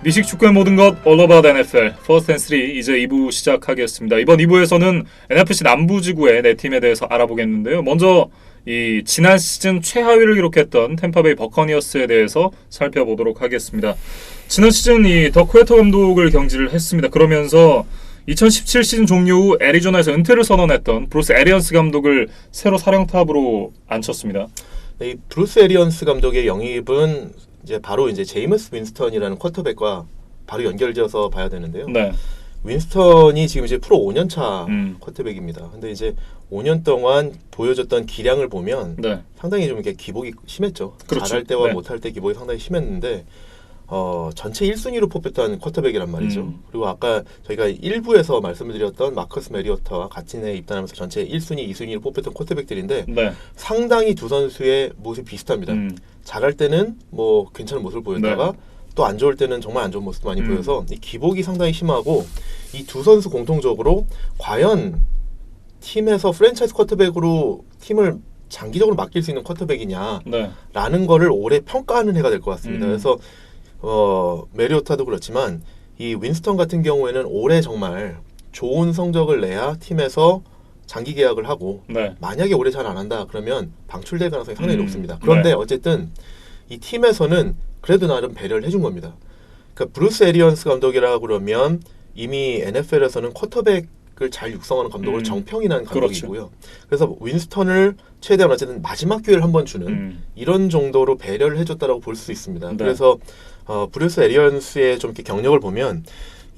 미식 축구의 모든 것 All About NFL First and 3 이제 2부 시작하겠습니다. 이번 2부에서는 NFC 남부지구의 네 팀에 대해서 알아보겠는데요. 먼저 이 지난 시즌 최하위를 기록했던 템파베이 버커니어스에 대해서 살펴보도록 하겠습니다. 지난 시즌 이 덕 웨터 감독을 경질을 했습니다. 그러면서 2017 시즌 종료 후 애리조나에서 은퇴를 선언했던 브루스 애리언스 감독을 새로 사령탑으로 앉혔습니다. 네, 이 브루스 애리언스 감독의 영입은 이제 바로 이제 제이머스 윈스턴이라는 쿼터백과 바로 연결지어서 봐야 되는데요. 네. 윈스턴이 지금 이제 프로 5년차 쿼터백입니다. 근데 이제 5년 동안 보여줬던 기량을 보면 네. 상당히 좀 이렇게 기복이 심했죠. 그렇죠. 잘할 때와 네. 못할 때 기복이 상당히 심했는데 전체 1순위로 뽑혔던 쿼터백이란 말이죠. 그리고 아까 저희가 1부에서 말씀을 드렸던 마커스 메리어터와 같이 내 입단하면서 전체 1순위, 2순위로 뽑혔던 쿼터백들인데 네. 상당히 두 선수의 모습이 비슷합니다. 잘할 때는 뭐 괜찮은 모습을 보였다가 네. 또 안 좋을 때는 정말 안 좋은 모습도 많이 보여서 이 기복이 상당히 심하고 이 두 선수 공통적으로 과연 팀에서 프랜차이즈 쿼터백으로 팀을 장기적으로 맡길 수 있는 쿼터백이냐라는 네. 거를 올해 평가하는 해가 될 것 같습니다. 그래서 메리오타도 그렇지만 이 윈스턴 같은 경우에는 올해 정말 좋은 성적을 내야 팀에서 장기 계약을 하고 네. 만약에 올해 잘 안 한다 그러면 방출될 가능성이 상당히 높습니다. 그런데 네. 어쨌든 이 팀에서는 그래도 나름 배려를 해준 겁니다. 그러니까 브루스 애리언스 감독이라 그러면 이미 NFL에서는 쿼터백을 잘 육성하는 감독을 정평이라는 감독이고요. 그렇죠. 그래서 윈스턴을 최대한 어쨌든 마지막 기회를 한번 주는 이런 정도로 배려를 해줬다라고 볼 수 있습니다. 네. 그래서 브루스 애리언스의 좀 이렇게 경력을 보면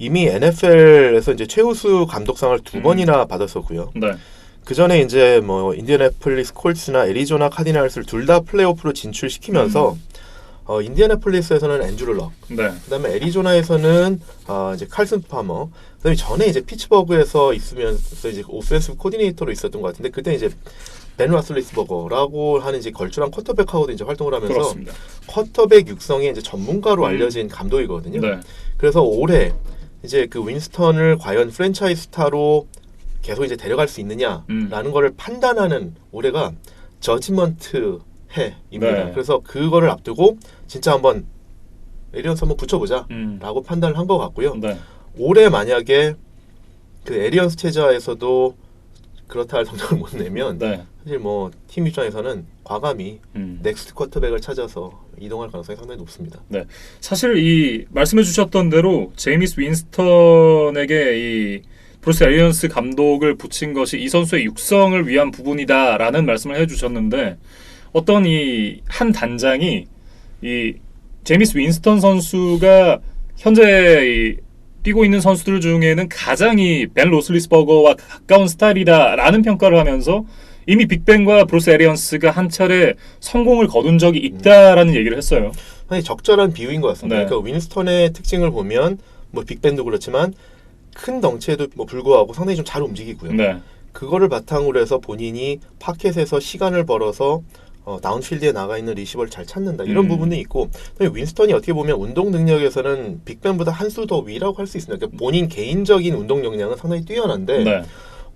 이미 NFL에서 이제 최우수 감독상을 2번이나 받았었고요. 네. 그 전에 이제 뭐 인디애나폴리스 콜츠나 애리조나 카디널스를 둘 다 플레이오프로 진출시키면서 인디애나폴리스에서는 앤드루 럭, 네. 그다음에 애리조나에서는 이제 칼슨 파머, 그다음에 전에 이제 피츠버그에서 있으면서 이제 오펜시브 코디네이터로 있었던 것 같은데 그때 이제 벤 라슬리스버거라고 하는 이제 걸출한 쿼터백하고도 이제 활동을 하면서 그렇습니다. 쿼터백 육성의 이제 전문가로 알려진 감독이거든요. 네. 그래서 올해 이제 그 윈스턴을 과연 프랜차이즈 스타로 계속 이제 데려갈 수 있느냐라는 거를 판단하는 올해가 저지먼트 해입니다. 네. 그래서 그거를 앞두고 진짜 한번 에리언스 한번 붙여보자라고 판단을 한 것 같고요. 네. 올해 만약에 그 에리언스 체제에서도 그렇다 할 성적을 못 내면 네. 사실 뭐 팀 입장에서는 과감히 넥스트 쿼터백을 찾아서 이동할 가능성이 상당히 높습니다. 네. 사실 이 말씀해 주셨던 대로 제이미스 윈스턴에게 이 브루스 애리언스 감독을 붙인 것이 이 선수의 육성을 위한 부분이다라는 말씀을 해주셨는데 어떤 이 한 단장이 이 제이미스 윈스턴 선수가 현재 이 뛰고 있는 선수들 중에는 가장 이 벤 로슬리스버거와 가까운 스타일이다라는 평가를 하면서 이미 빅벤과 브루스 애리언스가 한 차례 성공을 거둔 적이 있다라는 얘기를 했어요. 사실 적절한 비유인 것 같습니다. 네. 그러니까 윈스턴의 특징을 보면 뭐 빅벤도 그렇지만 큰 덩치에도 뭐 불구하고 상당히 좀 잘 움직이고요. 네. 그거를 바탕으로 해서 본인이 파켓에서 시간을 벌어서 다운필드에 나가 있는 리시버를 잘 찾는다 이런 부분도 있고 윈스턴이 어떻게 보면 운동 능력에서는 빅벤보다 한 수 더 위라고 할 수 있습니다. 그러니까 본인 개인적인 운동 역량은 상당히 뛰어난데 네.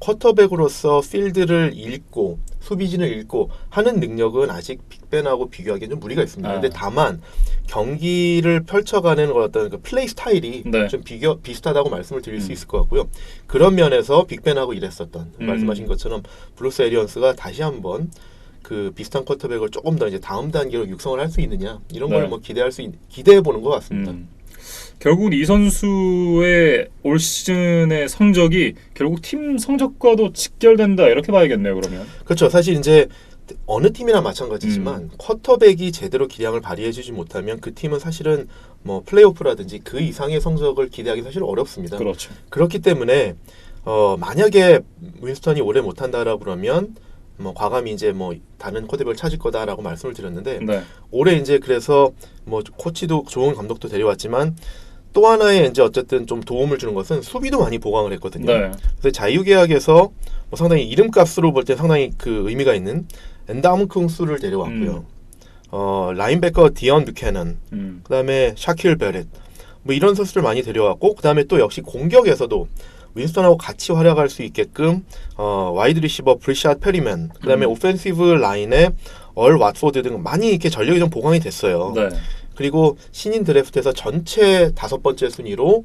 쿼터백으로서 필드를 읽고 수비진을 읽고 하는 능력은 아직 빅벤하고 비교하기엔 좀 무리가 있습니다. 근데 다만 경기를 펼쳐가는 어떤 그 플레이 스타일이 네. 좀 비슷하다고 말씀을 드릴 수 있을 것 같고요. 그런 면에서 빅벤하고 일했었던 말씀하신 것처럼 브루스 애리언스가 다시 한번 그 비슷한 쿼터백을 조금 더 이제 다음 단계로 육성을 할 수 있느냐 이런 네. 걸 뭐 기대해 보는 것 같습니다. 결국은 이 선수의 올 시즌의 성적이 결국 팀 성적과도 직결된다 이렇게 봐야겠네요. 그러면 그렇죠. 사실 이제 어느 팀이나 마찬가지지만 쿼터백이 제대로 기량을 발휘해주지 못하면 그 팀은 사실은 뭐 플레이오프라든지 그 이상의 성적을 기대하기 사실 어렵습니다. 그렇죠. 그렇기 때문에 만약에 윈스턴이 오래 못한다라고 그러면 뭐 과감히 이제 뭐 다른 쿼터백을 찾을 거다라고 말씀을 드렸는데 네. 올해 이제 그래서 뭐 코치도 좋은 감독도 데려왔지만 또 하나의 이제 어쨌든 좀 도움을 주는 것은 수비도 많이 보강을 했거든요. 네. 그래서 자유계약에서 뭐 상당히 이름값으로 볼 때 상당히 그 의미가 있는 엔다문쿵수를 데려왔고요. 라인베커 디언 뷰캐넌, 그다음에 샤킬 베렛 뭐 이런 선수를 많이 데려왔고 그다음에 또 역시 공격에서도 윈스턴하고 같이 활약할 수 있게끔 와이드 리시버 브리샷 페리맨, 그다음에 오펜시브 라인에 얼 왓포드 등 많이 이렇게 전력이 좀 보강이 됐어요. 네. 그리고 신인 드래프트에서 전체 5번째 순위로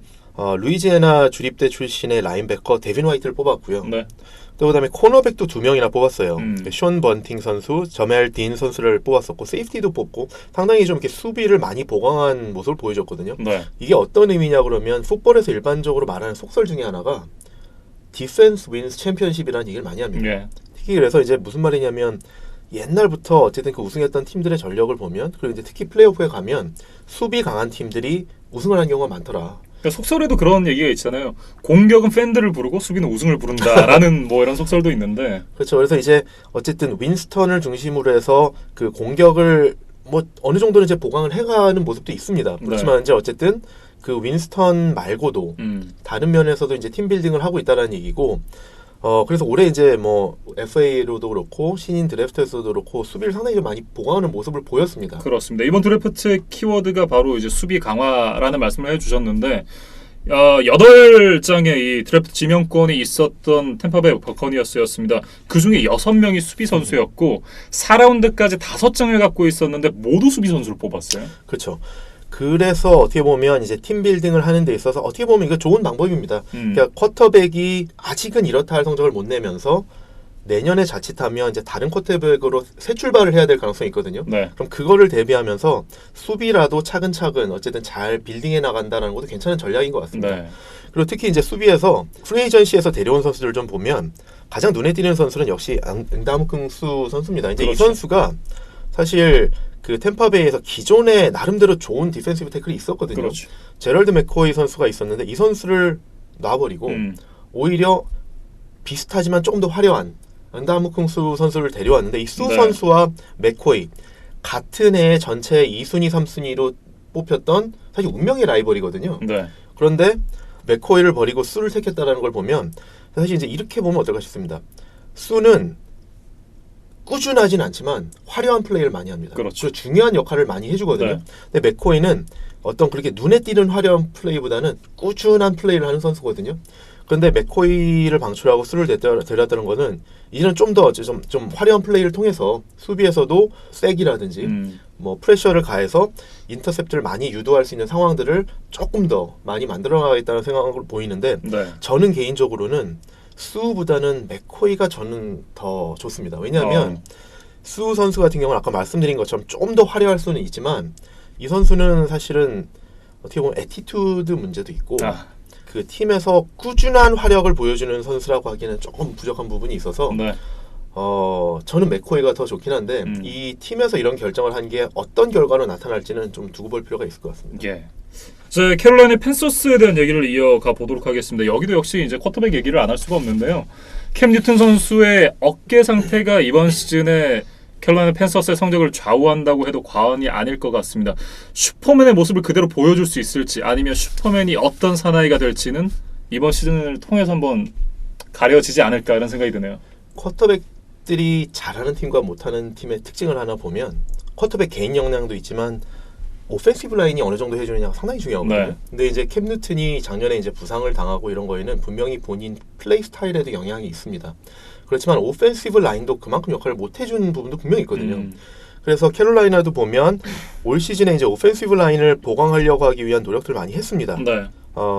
루이지애나 주립대 출신의 라인베커 데빈 화이트를 뽑았고요. 네. 또 그다음에 코너백도 2명이나 뽑았어요. 션 번팅 선수, 저멜 딘 선수를 뽑았었고 세이프티도 뽑고 상당히 좀 이렇게 수비를 많이 보강한 모습을 보여줬거든요. 네. 이게 어떤 의미냐 그러면 풋볼에서 일반적으로 말하는 속설 중에 하나가 디펜스 윈스 챔피언십이라는 얘기를 많이 합니다. 예. 특히 그래서 이제 무슨 말이냐면 옛날부터 어쨌든 그 우승했던 팀들의 전력을 보면 그리고 이제 특히 플레이오프에 가면 수비 강한 팀들이 우승을 한 경우가 많더라. 그러니까 속설에도 그런 얘기가 있잖아요. 공격은 팬들을 부르고 수비는 우승을 부른다라는 뭐 이런 속설도 있는데. 그렇죠. 그래서 이제 어쨌든 윈스턴을 중심으로 해서 그 공격을 뭐 어느 정도는 이제 보강을 해가는 모습도 있습니다. 그렇지만 이제 어쨌든 그 윈스턴 말고도 다른 면에서도 이제 팀 빌딩을 하고 있다는 얘기고. 그래서 올해 이제 뭐 FA로도 그렇고 신인 드래프트에서도 그렇고 수비를 상당히 좀 많이 보강하는 모습을 보였습니다. 그렇습니다. 이번 드래프트의 키워드가 바로 이제 수비 강화라는 말씀을 해주셨는데 8장의 이 드래프트 지명권이 있었던 템파베이 버커니어스였습니다. 그 중에 6명이 수비 선수였고 4라운드까지 5장을 갖고 있었는데 모두 수비 선수를 뽑았어요. 그렇죠. 그래서 어떻게 보면 이제 팀 빌딩을 하는 데 있어서 어떻게 보면 이거 좋은 방법입니다. 그러니까 쿼터백이 아직은 이렇다 할 성적을 못 내면서 내년에 자칫하면 이제 다른 쿼터백으로 새 출발을 해야 될 가능성이 있거든요. 네. 그럼 그거를 대비하면서 수비라도 차근차근 어쨌든 잘 빌딩해 나간다는 것도 괜찮은 전략인 것 같습니다. 네. 그리고 특히 이제 수비에서 프리에이전시에서 데려온 선수들 좀 보면 가장 눈에 띄는 선수는 역시 응다무긍수 선수입니다. 이제 그렇죠. 이 선수가 사실 그 템파베이에서 기존에 나름대로 좋은 디펜시브 태클이 있었거든요. 그렇죠. 제럴드 맥코이 선수가 있었는데 이 선수를 놔버리고 오히려 비슷하지만 조금 더 화려한 응다무쿵수 선수를 데려왔는데 이 수 선수와 맥코이 같은 해 전체 2순위, 3순위로 뽑혔던 사실 운명의 라이벌이거든요. 네. 그런데 맥코이를 버리고 수를 택했다는 걸 보면 사실 이제 이렇게 보면 어떨까 싶습니다. 수는 꾸준하진 않지만 화려한 플레이를 많이 합니다. 그렇죠. 중요한 역할을 많이 해주거든요. 네. 근데 맥코이는 어떤 그렇게 눈에 띄는 화려한 플레이보다는 꾸준한 플레이를 하는 선수거든요. 그런데 맥코이를 방출하고 수를 데려왔다는 거는 이제는 좀 더 좀 화려한 플레이를 통해서 수비에서도 색이라든지 뭐 프레셔를 가해서 인터셉트를 많이 유도할 수 있는 상황들을 조금 더 많이 만들어가겠다는 생각으로 보이는데 저는 개인적으로는 수보다는 맥코이가 저는 더 좋습니다. 왜냐하면 수 선수 같은 경우는 아까 말씀드린 것처럼 좀 더 화려할 수는 있지만 이 선수는 사실은 어떻게 보면 애티튜드 문제도 있고 그 팀에서 꾸준한 화력을 보여주는 선수라고 하기에는 조금 부족한 부분이 있어서 저는 맥코이가 더 좋긴 한데 이 팀에서 이런 결정을 한 게 어떤 결과로 나타날지는 좀 두고 볼 필요가 있을 것 같습니다. 예. 이제 캐롤라이나 팬서스에 대한 얘기를 이어가 보도록 하겠습니다. 여기도 역시 이제 쿼터백 얘기를 안 할 수가 없는데요. 캠 뉴튼 선수의 어깨 상태가 이번 시즌에 캐롤라이나 팬서스의 성적을 좌우한다고 해도 과언이 아닐 것 같습니다. 슈퍼맨의 모습을 그대로 보여줄 수 있을지 아니면 슈퍼맨이 어떤 사나이가 될지는 이번 시즌을 통해서 한번 가려지지 않을까 이런 생각이 드네요. 쿼터백들이 잘하는 팀과 못하는 팀의 특징을 하나 보면 쿼터백 개인 역량도 있지만 오펜시브 라인이 어느 정도 해주느냐가 상당히 중요하거든요. 근데 이제 캠 뉴튼이 작년에 이제 부상을 당하고 이런 거에는 분명히 본인 플레이 스타일에도 영향이 있습니다. 그렇지만 오펜시브 라인도 그만큼 역할을 못 해주는 부분도 분명히 있거든요. 그래서 캐롤라이나도 보면 올 시즌에 이제 오펜시브 라인을 보강하려고 하기 위한 노력들을 많이 했습니다.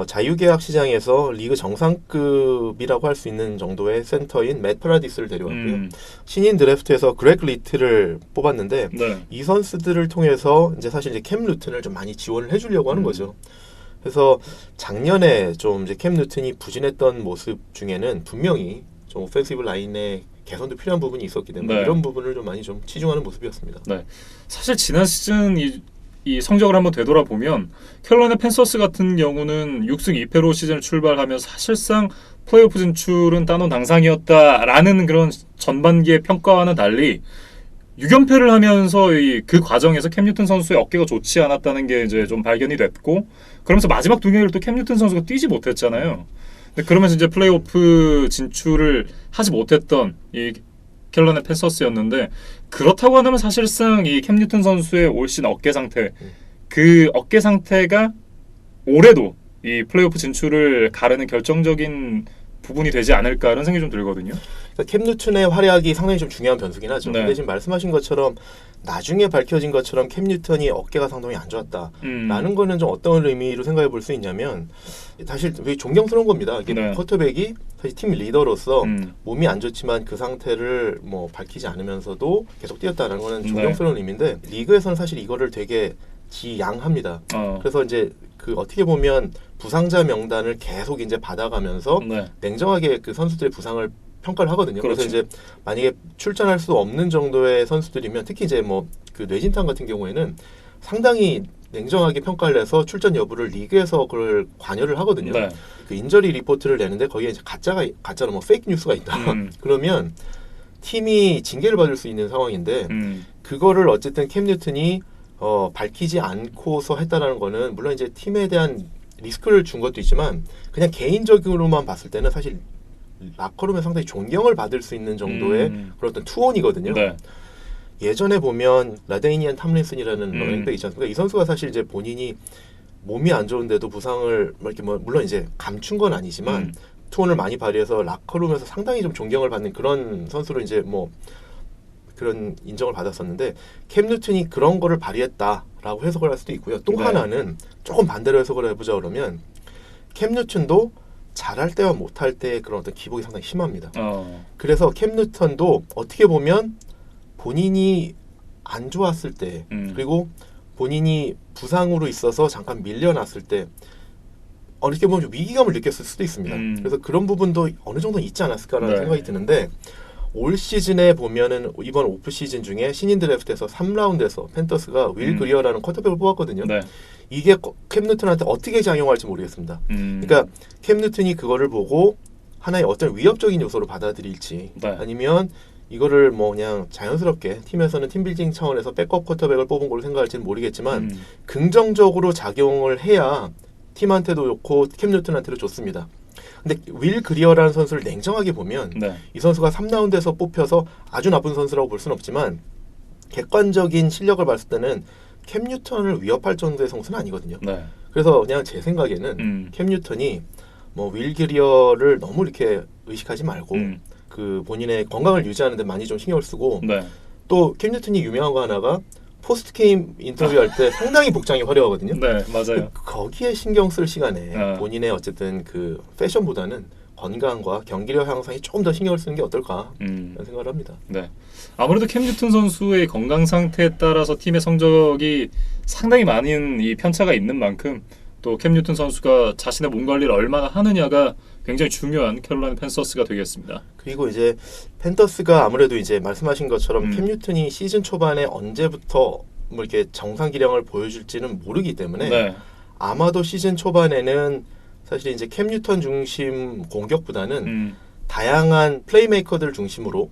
자유계약 시장에서 리그 정상급이라고 할 수 있는 정도의 센터인 맷 파라디스를 데려왔고요. 신인 드래프트에서 그렉 리트를 뽑았는데 이 선수들을 통해서 이제 사실 이제 캠 뉴튼을 좀 많이 지원을 해주려고 하는 거죠. 그래서 작년에 좀 이제 캠 뉴튼이 부진했던 모습 중에는 분명히 좀 오펜시브 라인의 개선도 필요한 부분이 있었기 때문에 이런 부분을 좀 많이 좀 치중하는 모습이었습니다. 사실 지난 시즌 이 성적을 한번 되돌아보면 캐롤라이나 팬서스 같은 경우는 6승 2패로 시즌을 출발하며 사실상 플레이오프 진출은 따놓은 당상이었다라는 그런 전반기의 평가와는 달리 6연패를 하면서 그 과정에서 캠 뉴튼 선수의 어깨가 좋지 않았다는 게 이제 좀 발견이 됐고 그러면서 마지막 두 경기를 또 캠 뉴튼 선수가 뛰지 못했잖아요. 그러면서 이제 플레이오프 진출을 하지 못했던 이 캐롤라이나 팬서스였는데 그렇다고 한다면 사실상 이 캠 뉴튼 선수의 올 시즌 어깨 상태 그 어깨 상태가 올해도 이 플레이오프 진출을 가르는 결정적인 부분이 되지 않을까라는 생각이 좀 들거든요. 그러니까 캠 뉴턴의 활약이 상당히 좀 중요한 변수긴 하죠. 네. 근데 지금 말씀하신 것처럼 나중에 밝혀진 것처럼 캠 뉴턴이 어깨가 상당히 안 좋았다라는 거는 좀 어떤 의미로 생각해 볼 수 있냐면 사실 되게 존경스러운 겁니다. 이게 네. 쿼터백이 사실 팀 리더로서 몸이 안 좋지만 그 상태를 뭐 밝히지 않으면서도 계속 뛰었다는 거는 존경스러운 의미인데 리그에서는 사실 이거를 되게 지양합니다. 그래서 이제 그 어떻게 보면 부상자 명단을 계속 이제 받아가면서 냉정하게 그 선수들의 부상을 평가를 하거든요. 그렇죠. 그래서 이제 만약에 출전할 수 없는 정도의 선수들이면 특히 이제 뭐 그 뇌진탕 같은 경우에는 상당히 냉정하게 평가를 해서 출전 여부를 리그에서 그걸 관여를 하거든요. 네. 그 인저리 리포트를 내는데 거기에 이제 가짜로 뭐 페이크 뉴스가 있다. 그러면 팀이 징계를 받을 수 있는 상황인데 그거를 어쨌든 캠 뉴턴이 밝히지 않고서 했다라는 거는 물론 이제 팀에 대한 리스크를 준 것도 있지만 그냥 개인적으로만 봤을 때는 사실 라커룸에 상당히 존경을 받을 수 있는 정도의 그런 어떤 투혼이거든요. 네. 예전에 보면 라데이니안 탐린슨이라는 러닝백 있지 않습니까? 이 선수가 사실 이제 본인이 몸이 안 좋은데도 부상을 이렇게 뭐 물론 이제 감춘 건 아니지만 투혼을 많이 발휘해서 라커룸에서 상당히 좀 존경을 받는 그런 선수로 이제 뭐 그런 인정을 받았었는데 캠 뉴턴이 그런 거를 발휘했다라고 해석을 할 수도 있고요. 또 하나는 조금 반대로 해석을 해보자 그러면 캠 뉴턴도 잘할 때와 못할 때의 그런 어떤 기복이 상당히 심합니다. 그래서 캠 뉴턴도 어떻게 보면 본인이 안 좋았을 때 그리고 본인이 부상으로 있어서 잠깐 밀려났을 때 어떻게 보면 좀 위기감을 느꼈을 수도 있습니다. 그래서 그런 부분도 어느 정도 있지 않았을까라는 생각이 드는데 올 시즌에 보면은 이번 오프 시즌 중에 신인 드래프트에서 3라운드에서 팬더스가 윌 그리어라는 쿼터백을 뽑았거든요. 이게 캠 뉴턴한테 어떻게 작용할지 모르겠습니다. 그러니까 캠 뉴턴이 그거를 보고 하나의 어떤 위협적인 요소로 받아들일지 아니면 이거를 뭐 그냥 자연스럽게 팀에서는 팀빌딩 차원에서 백업 쿼터백을 뽑은 걸로 생각할지는 모르겠지만 긍정적으로 작용을 해야 팀한테도 좋고 캠 뉴턴한테도 좋습니다. 근데 윌 그리어라는 선수를 냉정하게 보면 이 선수가 3라운드에서 뽑혀서 아주 나쁜 선수라고 볼 수는 없지만 객관적인 실력을 봤을 때는 캠 뉴턴을 위협할 정도의 선수는 아니거든요. 그래서 그냥 제 생각에는 캠 뉴턴이 뭐 윌 그리어를 너무 이렇게 의식하지 말고 그 본인의 건강을 유지하는 데 많이 좀 신경을 쓰고 또 캠 뉴턴이 유명한 거 하나가 포스트 게임 인터뷰할 때 상당히 복장이 화려하거든요. 네, 맞아요. 거기에 신경 쓸 시간에 본인의 어쨌든 그 패션보다는 건강과 경기력 향상에 조금 더 신경을 쓰는 게 어떨까 라는 생각을 합니다. 네. 아무래도 캠 뉴턴 선수의 건강 상태에 따라서 팀의 성적이 상당히 많은 이 편차가 있는 만큼 또 캠 뉴턴 선수가 자신의 몸 관리를 얼마나 하느냐가 굉장히 중요한 캐롤라이나 팬서스가 되겠습니다. 그리고 이제 팬더스가 아무래도 이제 말씀하신 것처럼 캠 뉴턴이 시즌 초반에 언제부터 뭐 이렇게 정상 기량을 보여줄지는 모르기 때문에 아마도 시즌 초반에는 사실 이제 캠 뉴턴 중심 공격보다는 다양한 플레이메이커들 중심으로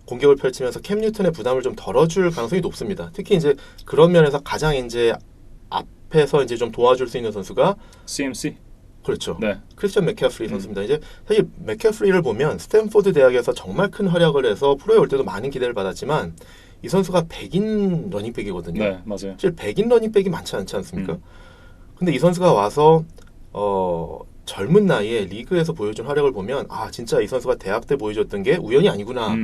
공격을 펼치면서 캠 뉴턴의 부담을 좀 덜어줄 가능성이 높습니다. 특히 이제 그런 면에서 가장 이제 앞에서 이제 좀 도와줄 수 있는 선수가 CMC. 그렇죠. 크리스천 맥캐프리 선수입니다. 이제 사실 맥캐프리를 보면 스탠포드 대학에서 정말 큰 활약을 해서 프로에 올 때도 많은 기대를 받았지만 이 선수가 백인 러닝백이거든요. 맞아요. 사실 백인 러닝백이 많지 않지 않습니까? 근데 이 선수가 와서 젊은 나이에 리그에서 보여준 활약을 보면 아 진짜 이 선수가 대학 때 보여줬던 게 우연이 아니구나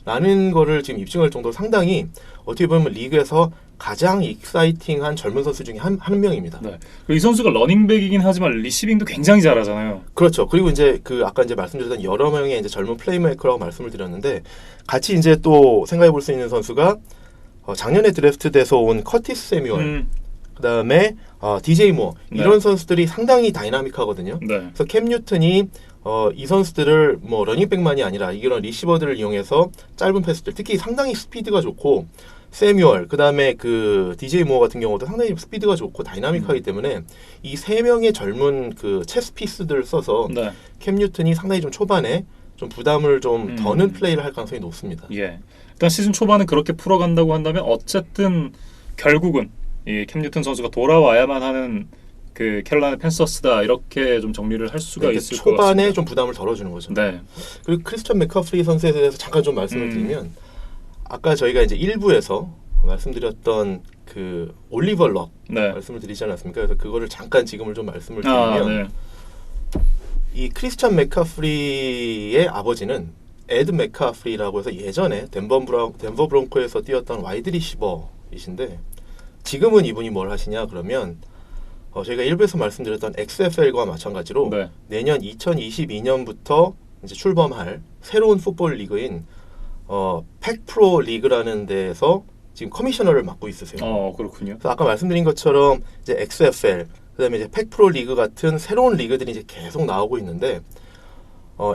라는 거를 지금 입증할 정도로 상당히 어떻게 보면 리그에서 가장 익사이팅한 젊은 선수 중에 한 명입니다. 그리고 이 선수가 러닝백이긴 하지만 리시빙도 굉장히 잘하잖아요. 그렇죠. 그리고 이제 그 아까 이제 말씀드렸던 여러 명의 이제 젊은 플레이메이커라고 말씀을 드렸는데 같이 이제 또 생각해 볼 수 있는 선수가 작년에 드래프트돼서 온 커티스 세뮤얼 그다음에 DJ 모어 이런 선수들이 상당히 다이나믹하거든요. 그래서 캠 뉴턴이 이 선수들을 뭐 러닝백만이 아니라 이런 리시버들을 이용해서 짧은 패스들 특히 상당히 스피드가 좋고 세뮤얼 그다음에 그 DJ 모어 같은 경우도 상당히 스피드가 좋고 다이나믹하기 때문에 이 세 명의 젊은 그 체스 피스들을 써서 캠 뉴턴이 상당히 좀 초반에 좀 부담을 좀 더는 플레이를 할 가능성이 높습니다. 일단 시즌 초반은 그렇게 풀어간다고 한다면 어쨌든 결국은 이 캠 뉴턴 선수가 돌아와야만 하는 그 캐롤라이나 팬서스다 이렇게 좀 정리를 할 수가 있을 것 같습니다. 초반에 좀 부담을 덜어주는 거죠. 그리고 크리스천 맥커프리 선수에 대해서 잠깐 좀 말씀을 드리면 아까 저희가 이제 1부에서 말씀드렸던 그 올리버 럭 말씀을 드리지 않았습니까? 그래서 그거를 잠깐 지금을 좀 말씀을 드리면 이 크리스찬 맥카프리의 아버지는 에드 맥카프리라고 해서 예전에 덴버 브론코에서 뛰었던 와이드 리시버이신데 지금은 이분이 뭘 하시냐 그러면 저희가 1부에서 말씀드렸던 XFL과 마찬가지로 네. 내년 2022년부터 이제 출범할 새로운 풋볼 리그인 팩프로 리그라는 데에서 지금 커미셔너를 맡고 있으세요. 그렇군요. 그래서 아까 말씀드린 것처럼 이제 XFL 그다음에 이제 팩프로 리그 같은 새로운 리그들이 이제 계속 나오고 있는데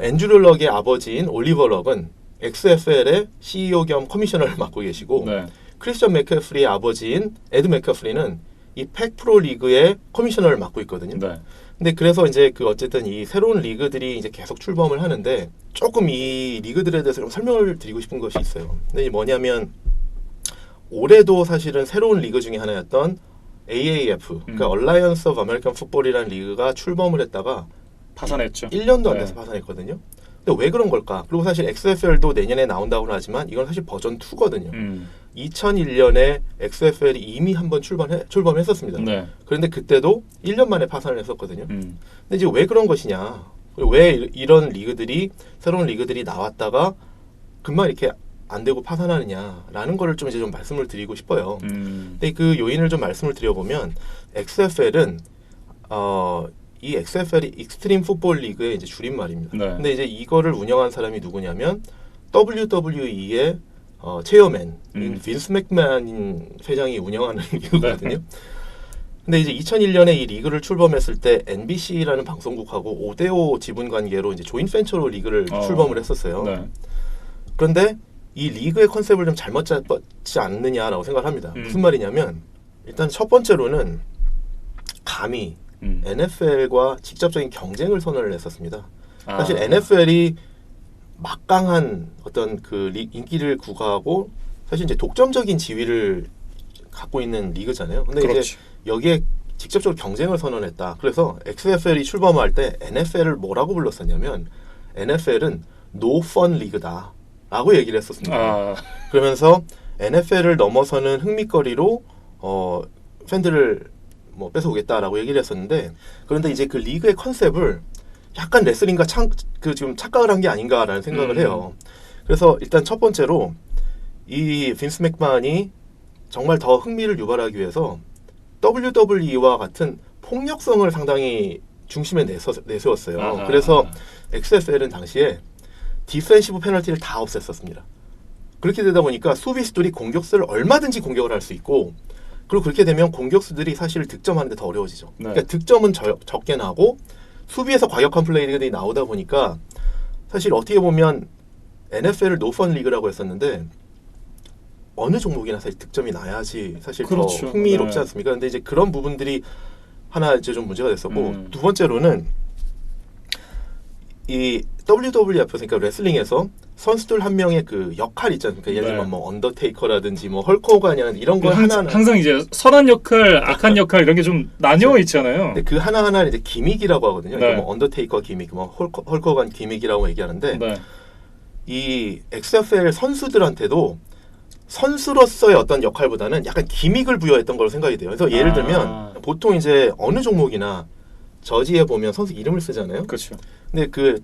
앤드류 럭의 아버지인 올리버 럭은 XFL의 CEO 겸 커미셔너를 맡고 계시고 네. 크리스천 맥카프리의 아버지인 에드 맥카프리는 이 팩프로 리그의 커미셔너를 맡고 있거든요. 네. 근데 그래서 이제 어쨌든 이 새로운 리그들이 이제 계속 출범을 하는데 조금 이 리그들에 대해서 좀 설명을 드리고 싶은 것이 있어요. 근데 이게 뭐냐면 올해도 사실은 새로운 리그 중에 하나였던 AAF, 그러니까 Alliance of American Football이라는 리그가 출범을 했다가 파산했죠. 1년도 안 네. 돼서 파산했거든요. 근데 왜 그런 걸까? 그리고 사실 XFL도 내년에 나온다고는 하지만 이건 사실 버전 2거든요. 2001년에 XFL이 이미 한번 출범했었습니다. 네. 그런데 그때도 1년 만에 파산을 했었거든요. 음. 근데 이제 왜 그런 것이냐? 왜 이런 리그들이 새로운 리그들이 나왔다가 금방 이렇게 안 되고 파산하느냐라는 거를 좀 이제 좀 말씀을 드리고 싶어요. 근데 그 요인을 좀 말씀을 드려보면 XFL은 이 XFL이 익스트림 풋볼 리그의 이제 줄임말입니다. 네. 근데 이제 이거를 운영한 사람이 누구냐면 WWE의 체어맨인 빈스 맥맨 회장이 운영하는 리그거든요. 근데 이제 2001년에 이 리그를 출범했을 때 NBC라는 방송국하고 5대5 지분 관계로 이제 조인 벤처로 리그를 출범을 했었어요. 네. 그런데 이 리그의 컨셉을 좀 잘못 잡지 않느냐라고 생각을 합니다. 무슨 말이냐면 일단 첫 번째로는 감히 NFL과 직접적인 경쟁을 선언을 했었습니다. 사실 NFL이 막강한 어떤 그 인기를 구가하고 사실 이제 독점적인 지위를 갖고 있는 리그잖아요. 근데 그렇죠. 이제 여기에 직접적으로 경쟁을 선언했다. 그래서 XFL이 출범할 때 NFL을 뭐라고 불렀었냐면 NFL은 No Fun 리그다 라고 얘기를 했었습니다. 그러면서 NFL을 넘어서는 흥미거리로 팬들을 뭐 뺏어오겠다라고 얘기를 했었는데 그런데 이제 그 리그의 컨셉을 약간 레슬링과 지금 착각을 한 게 아닌가라는 생각을 해요. 그래서 일단 첫 번째로 이 빈스 맥만이 정말 더 흥미를 유발하기 위해서 WWE와 같은 폭력성을 상당히 중심에 내세웠어요. 그래서 XFL은 당시에 디펜시브 페널티를 다 없앴었습니다. 그렇게 되다 보니까 수비수들이 공격수를 얼마든지 공격을 할 수 있고 그리고 그렇게 되면 공격수들이 사실 득점하는 데 더 어려워지죠. 네. 그러니까 득점은 적게 나고 수비에서 과격한 플레이들이 나오다 보니까 사실 어떻게 보면 NFL을 노펀 리그라고 했었는데 어느 종목이나 사실 득점이 나야지 사실 그렇죠. 더 흥미롭지 네. 않습니까? 근데 이제 그런 부분들이 하나 이제 좀 문제가 됐었고 두 번째로는 이 WWF 그러니까 레슬링에서 선수들 한 명의 그 역할 있지 않습니까? 예를 들면 뭐 언더테이커라든지 뭐 헐크 호간이라든지 이런 거 하나하나 항상 이제 선한 역할, 악한 역할 이런 게 좀 나뉘어 있잖아요. 근데 그 하나하나를 이제 기믹이라고 하거든요. 네. 그러니까 뭐 언더테이커 기믹, 뭐 헐크 호간 기믹이라고 얘기하는데 네. 이 XFL 선수들한테도 선수로서의 어떤 역할보다는 약간 기믹을 부여했던 걸로 생각이 돼요. 그래서 예를 들면 보통 이제 어느 종목이나 저지에 보면 선수 이름을 쓰잖아요. 그렇죠. 근데 그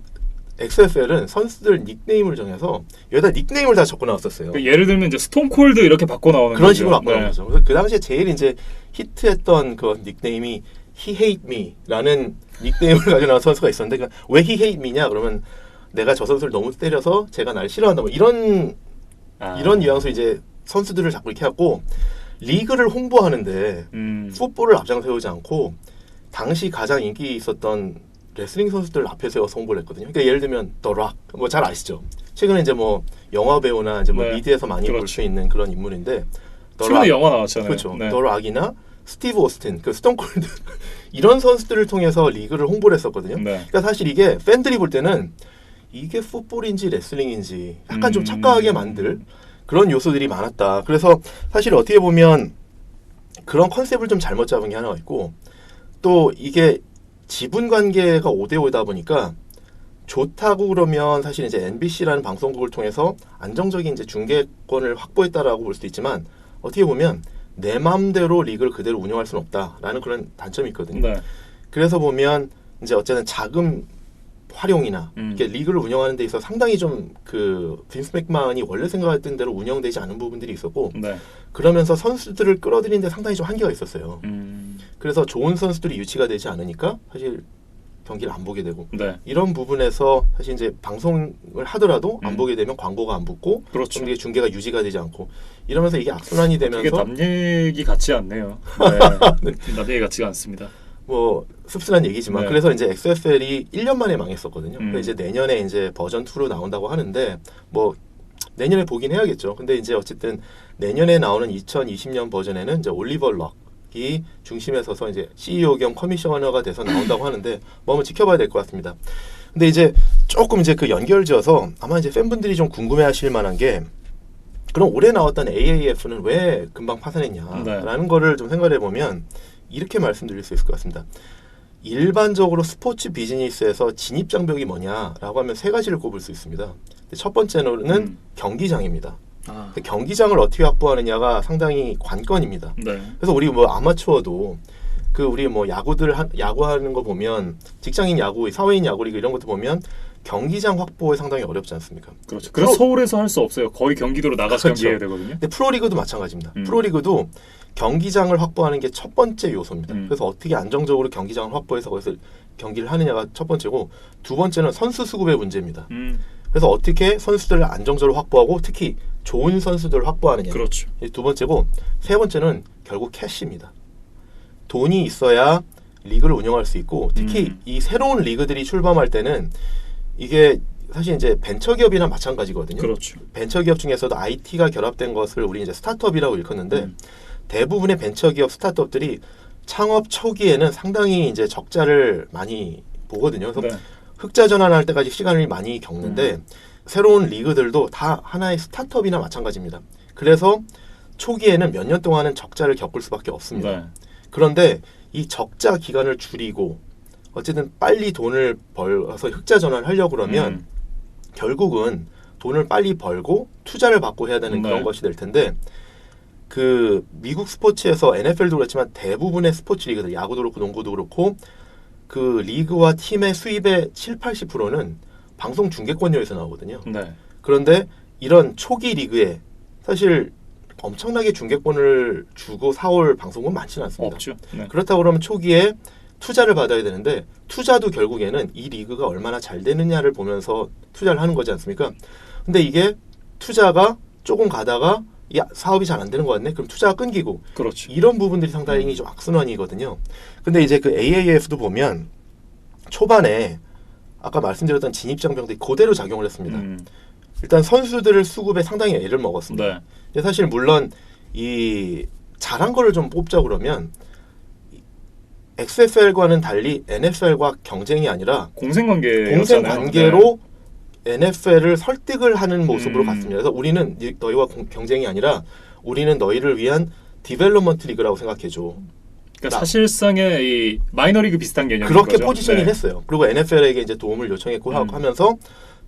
XFL은 선수들 닉네임을 정해서 여기다 닉네임을 다 적고 나왔었어요. 그러니까 예를 들면 이제 스톤콜드 이렇게 바꿔 나오는 그런 거죠. 식으로 바꿔 나온 거죠. 그래서 그 당시에 제일 이제 히트했던 그 닉네임이 He Hate Me라는 닉네임을 가지고 나온 선수가 있었는데 그러니까 왜 He Hate Me냐 그러면 내가 저 선수를 너무 때려서 제가 날 싫어한다 뭐 이런 뉘앙스 이제 선수들을 자꾸 이렇게 하고 리그를 홍보하는데 풋볼을 앞장 세우지 않고 당시 가장 인기 있었던 레슬링 선수들 앞에 세워서 홍보를 했거든요. 그러니까 예를 들면 더 락, 뭐 잘 아시죠? 최근에 이제 뭐 영화 배우나 이제 뭐 네. 미드에서 많이 볼 그렇죠. 수 있는 그런 인물인데 최근에 영화 나왔잖아요. 그렇죠. 네. 더 락이나 스티브 오스틴, 그 스톤콜드 이런 선수들을 통해서 리그를 홍보를 했었거든요. 네. 그러니까 사실 이게 팬들이 볼 때는 이게 풋볼인지 레슬링인지 약간 좀 착각하게 만들 그런 요소들이 많았다. 그래서 사실 어떻게 보면 그런 컨셉을 좀 잘못 잡은 게 하나가 있고 또 이게 지분 관계가 5대5다 보니까 좋다고 그러면 사실 이제 NBC라는 방송국을 통해서 안정적인 이제 중계권을 확보했다라고 볼 수도 있지만 어떻게 보면 내 마음대로 리그를 그대로 운영할 수는 없다라는 그런 단점이 있거든요. 네. 그래서 보면 이제 어쨌든 자금 활용이나 이렇게 리그를 운영하는 데 있어서 상당히 좀 그 빈스 맥만이 원래 생각했던 대로 운영되지 않은 부분들이 있었고 네. 그러면서 선수들을 끌어들이는 데 상당히 좀 한계가 있었어요. 그래서 좋은 선수들이 유치가 되지 않으니까 사실 경기를 안 보게 되고 네. 이런 부분에서 사실 이제 방송을 하더라도 안 보게 되면 광고가 안 붙고 그렇죠. 좀 이게 중계가 유지가 되지 않고 이러면서 이게 악순환이 되면서 이게 남 얘기 같지 않네요. 네. 남 얘기 같지가 않습니다. 뭐 씁쓸한 얘기지만 네. 그래서 이제 XFL이 1년 만에 망했었거든요. 그래서 이제 내년에 이제 버전 2로 나온다고 하는데 뭐 내년에 보긴 해야겠죠. 근데 이제 어쨌든 내년에 나오는 2020년 버전에는 이제 올리버 럭이 중심에 서서 이제 CEO 겸 커미셔너가 돼서 나온다고 하는데 뭐 한번 지켜봐야 될 것 같습니다. 근데 이제 조금 이제 그 연결지어서 아마 이제 팬분들이 좀 궁금해하실 만한 게 그럼 올해 나왔던 AAF는 왜 금방 파산했냐라는 거를 좀 생각해 보면 이렇게 말씀드릴 수 있을 것 같습니다. 일반적으로 스포츠 비즈니스에서 진입 장벽이 뭐냐라고 하면 세 가지를 꼽을 수 있습니다. 첫 번째는 경기장입니다. 경기장을 어떻게 확보하느냐가 상당히 관건입니다. 네. 그래서 우리 뭐 아마추어도 그 우리 뭐 야구하는 거 보면 직장인 야구, 사회인 야구 리그 이런 것도 보면 경기장 확보에 상당히 어렵지 않습니까? 그렇죠. 그래서 서울에서 할 수 없어요. 거의 경기도로 나가서 그렇죠. 경기해야 되거든요. 근데 프로리그도 마찬가지입니다. 프로리그도 경기장을 확보하는 게 첫 번째 요소입니다. 그래서 어떻게 안정적으로 경기장을 확보해서 거기서 경기를 하느냐가 첫 번째고 두 번째는 선수 수급의 문제입니다. 그래서 어떻게 선수들을 안정적으로 확보하고 특히 좋은 선수들을 확보하느냐. 그렇죠. 두 번째고 세 번째는 결국 캐시입니다. 돈이 있어야 리그를 운영할 수 있고 특히 이 새로운 리그들이 출범할 때는 이게 사실 이제 벤처기업이나 마찬가지거든요. 그렇죠. 벤처기업 중에서도 IT가 결합된 것을 우리 이제 스타트업이라고 일컫는데 대부분의 벤처기업 스타트업들이 창업 초기에는 상당히 이제 적자를 많이 보거든요. 그래서 네. 흑자 전환할 때까지 시간을 많이 겪는데 새로운 리그들도 다 하나의 스타트업이나 마찬가지입니다. 그래서 초기에는 몇 년 동안은 적자를 겪을 수밖에 없습니다. 네. 그런데 이 적자 기간을 줄이고 어쨌든 빨리 돈을 벌어서 흑자 전환을 하려고 그러면 결국은 돈을 빨리 벌고 투자를 받고 해야 되는 그런 것이 될 텐데 그 미국 스포츠에서 NFL도 그렇지만 대부분의 스포츠 리그들 야구도 그렇고 농구도 그렇고 그 리그와 팀의 수입의 70-80%는 방송 중계권료에서 나오거든요. 네. 그런데 이런 초기 리그에 사실 엄청나게 중계권을 주고 사올 방송은 많지는 않습니다. 없죠. 네. 그렇다고 그러면 초기에 투자를 받아야 되는데 투자도 결국에는 이 리그가 얼마나 잘 되느냐를 보면서 투자를 하는 거지 않습니까? 근데 이게 투자가 조금 가다가 야, 사업이 잘 안 되는 것 같네? 그럼 투자가 끊기고 그렇죠. 이런 부분들이 상당히 좀 악순환이거든요. 근데 이제 그 AAF도 보면 초반에 아까 말씀드렸던 진입장벽들이 그대로 작용을 했습니다. 일단 선수들을 수급에 상당히 애를 먹었습니다. 네. 근데 사실 물론 이 잘한 거를 좀 뽑자 그러면 XFL과는 달리 NFL과 경쟁이 아니라 공생 관계였잖아요. 공생 관계로 NFL을 설득을 하는 모습으로 갔습니다. 그래서 우리는 너희와 경쟁이 아니라 우리는 너희를 위한 디벨롭먼트 리그라고 생각해줘. 그러니까 사실상의 이 마이너리그 비슷한 개념인 그렇게 거죠. 포지셔닝 네. 했어요. 그리고 NFL에게 이제 도움을 요청했고 하면서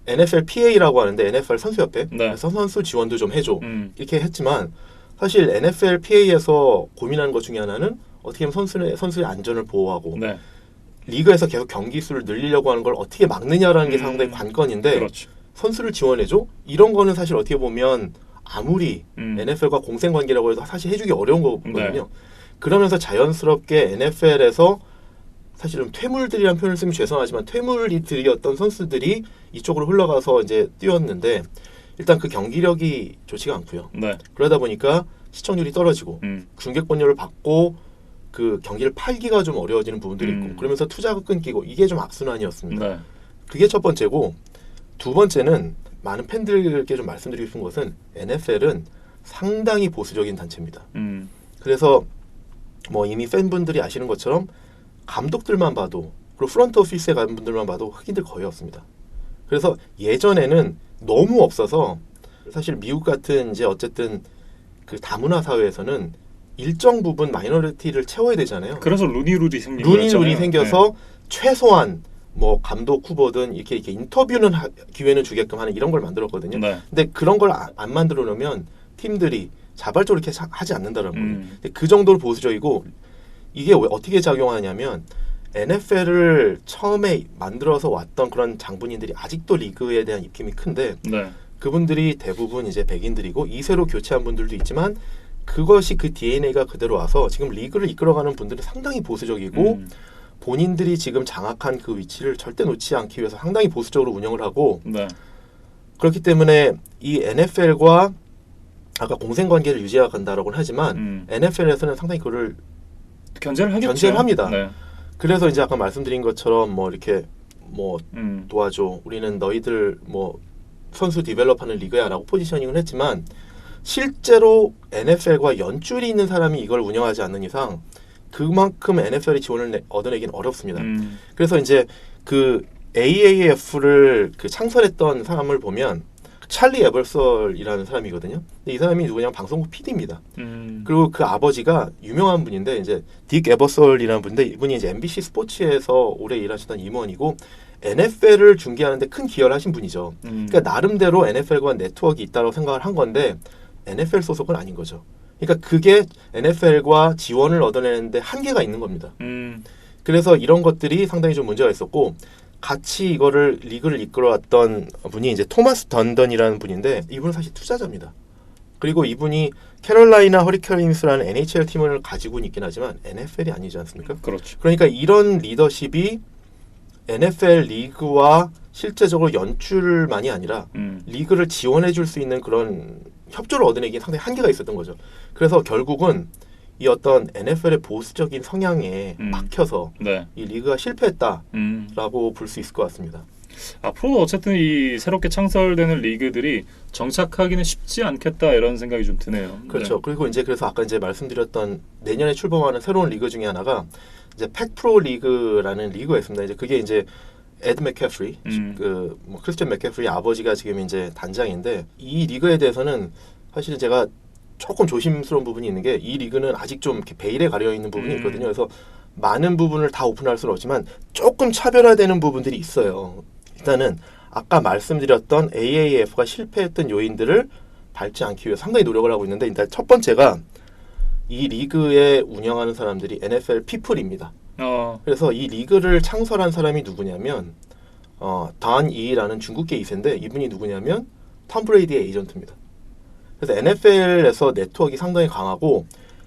NFLPA라고 하는데 NFL 선수협회 네. 그래서 선수 지원도 좀 해줘 이렇게 했지만 사실 NFLPA에서 고민하는 것 중에 하나는 어떻게 하면 선수의 안전을 보호하고 네. 리그에서 계속 경기 수를 늘리려고 하는 걸 어떻게 막느냐라는 게 상당히 관건인데 그렇죠. 선수를 지원해줘? 이런 거는 사실 어떻게 보면 아무리 NFL과 공생관계라고 해도 사실 해주기 어려운 거거든요. 네. 그러면서 자연스럽게 NFL에서 사실은 퇴물들이라는 표현을 쓰면 죄송하지만 퇴물이들이었던 선수들이 이쪽으로 흘러가서 이제 뛰었는데 일단 그 경기력이 좋지가 않고요. 네. 그러다 보니까 시청률이 떨어지고 중계권료를 받고 그 경기를 팔기가 좀 어려워지는 부분들이 있고 그러면서 투자가 끊기고 이게 좀 악순환이었습니다. 네. 그게 첫 번째고 두 번째는 많은 팬들께 좀 말씀드리고 싶은 것은 NFL은 상당히 보수적인 단체입니다. 그래서 뭐 이미 팬분들이 아시는 것처럼 감독들만 봐도 그리고 프런트 오피스에 간 분들만 봐도 흑인들 거의 없습니다. 그래서 예전에는 너무 없어서 사실 미국 같은 이제 어쨌든 그 다문화 사회에서는 일정 부분 마이너리티를 채워야 되잖아요. 그래서 루니 생긴 룰이 생겨서 최소한 뭐 감독 후보든 이렇게 인터뷰는 기회는 주게끔 하는 이런 걸 만들었거든요. 네. 근데 그런 걸 안 만들어 놓으면 팀들이 자발적으로 이렇게 하지 않는다는 거예요. 근데 그 정도로 보수적이고 이게 왜 어떻게 작용하냐면 NFL을 처음에 만들어서 왔던 그런 장본인들이 아직도 리그에 대한 입김이 큰데 네. 그분들이 대부분 이제 백인들이고 2세로 교체한 분들도 있지만 그것이 그 DNA가 그대로 와서 지금 리그를 이끌어가는 분들은 상당히 보수적이고 본인들이 지금 장악한 그 위치를 절대 놓지 않기 위해서 상당히 보수적으로 운영을 하고 네. 그렇기 때문에 이 NFL과 아까 공생관계를 유지해 간다라고는 하지만 NFL에서는 상당히 그거를 견제를 하겠죠. 견제를 합니다. 네. 그래서 이제 아까 말씀드린 것처럼 뭐 이렇게 뭐 도와줘 우리는 너희들 뭐 선수 디벨롭하는 리그야라고 포지셔닝을 했지만 실제로 NFL과 연줄이 있는 사람이 이걸 운영하지 않는 이상 그만큼 NFL이 지원을 얻어내기는 어렵습니다. 그래서 이제 그 AAF를 그 창설했던 사람을 보면 찰리 에버솔이라는 사람이거든요. 근데 이 사람이 누구냐면 방송국 PD입니다. 그리고 그 아버지가 유명한 분인데 이제 딕 에버솔이라는 분인데 이분이 이제 MBC 스포츠에서 오래 일하셨던 임원이고 NFL을 중계하는데 큰 기여를 하신 분이죠. 그러니까 나름대로 NFL과 네트워크가 있다고 생각을 한 건데 NFL 소속은 아닌 거죠. 그러니까 그게 NFL과 지원을 얻어내는데 한계가 있는 겁니다. 그래서 이런 것들이 상당히 좀 문제가 있었고 같이 이거를 리그를 이끌어왔던 분이 이제 토마스 던던이라는 분인데 이분은 사실 투자자입니다. 그리고 이분이 캐롤라이나 허리케인스라는 NHL 팀을 가지고는 있긴 하지만 NFL이 아니지 않습니까? 그렇죠. 그러니까 이런 리더십이 NFL 리그와 실제적으로 연출만이 아니라 리그를 지원해 줄 수 있는 그런 협조를 얻어내기에 상당히 한계가 있었던 거죠. 그래서 결국은 이 어떤 NFL의 보수적인 성향에 막혀서 네. 이 리그가 실패했다라고 볼 수 있을 것 같습니다. 앞으로도 어쨌든 이 새롭게 창설되는 리그들이 정착하기는 쉽지 않겠다 이런 생각이 좀 드네요. 그렇죠. 네. 그리고 이제 그래서 아까 이제 말씀드렸던 내년에 출범하는 새로운 리그 중에 하나가 이제 팩프로 리그라는 리그가 있습니다. 이제 그게 이제 에드 맥캐프리, 그뭐 크리스천 맥캐프리 아버지가 지금 이제 단장인데 이 리그에 대해서는 사실은 제가 조금 조심스러운 부분이 있는 게 이 리그는 아직 좀 이렇게 베일에 가려 있는 부분이 있거든요. 그래서 많은 부분을 다 오픈할 수는 없지만 조금 차별화되는 부분들이 있어요. 일단은 아까 말씀드렸던 AAF가 실패했던 요인들을 밟지 않기 위해 상당히 노력을 하고 있는데 일단 첫 번째가 이 리그에 운영하는 사람들이 NFL 피플입니다. 그래서 이 리그를 창설한 사람이 누구냐면 단 이라는 중국계 2세인데 이분이 누구냐면 톰 브레이디의 에이전트입니다. 그래서 NFL에서 네트워크가 상당히 강하고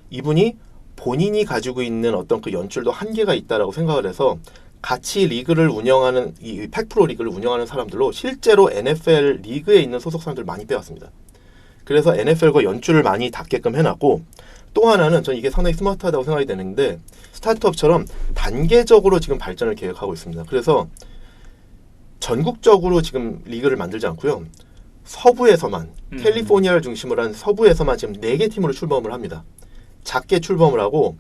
이분이 본인이 가지고 있는 어떤 그 연출도 한계가 있다라고 생각을 해서 같이 리그를 운영하는 이 팩프로 리그를 운영하는 사람들로 실제로 NFL 리그에 있는 소속 사람들을 많이 빼왔습니다. 그래서 NFL과 연출을 많이 닿게끔 해놨고 또 하나는 저는 이게 상당히 스마트하다고 생각이 되는데 스타트업처럼 단계적으로 지금 발전을 계획하고 있습니다. 그래서 전국적으로 지금 리그를 만들지 않고요. 서부에서만 캘리포니아를 중심으로 한 서부에서만 지금 4개 팀으로 출범을 합니다. 작게 출범을 하고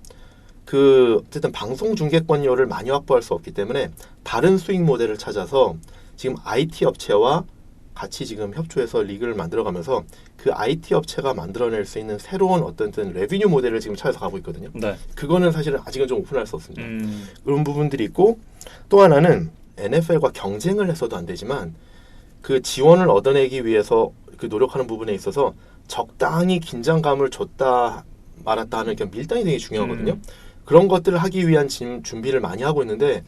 그 어쨌든 방송 중계권료를 많이 확보할 수 없기 때문에 다른 수익 모델을 찾아서 지금 IT 업체와 같이 지금 협조해서 리그를 만들어가면서 그 IT 업체가 만들어낼 수 있는 새로운 어떤 레비뉴 모델을 지금 찾아서 가고 있거든요. 네. 그거는 사실은 아직은 좀 오픈할 수 없습니다. 그런 부분들이 있고 또 하나는 NFL과 경쟁을 해서도 안 되지만 그 지원을 얻어내기 위해서 그 노력하는 부분에 있어서 적당히 긴장감을 줬다 말았다 하는 그냥 밀당이 되게 중요하거든요. 그런 것들을 하기 위한 준비를 많이 하고 있는데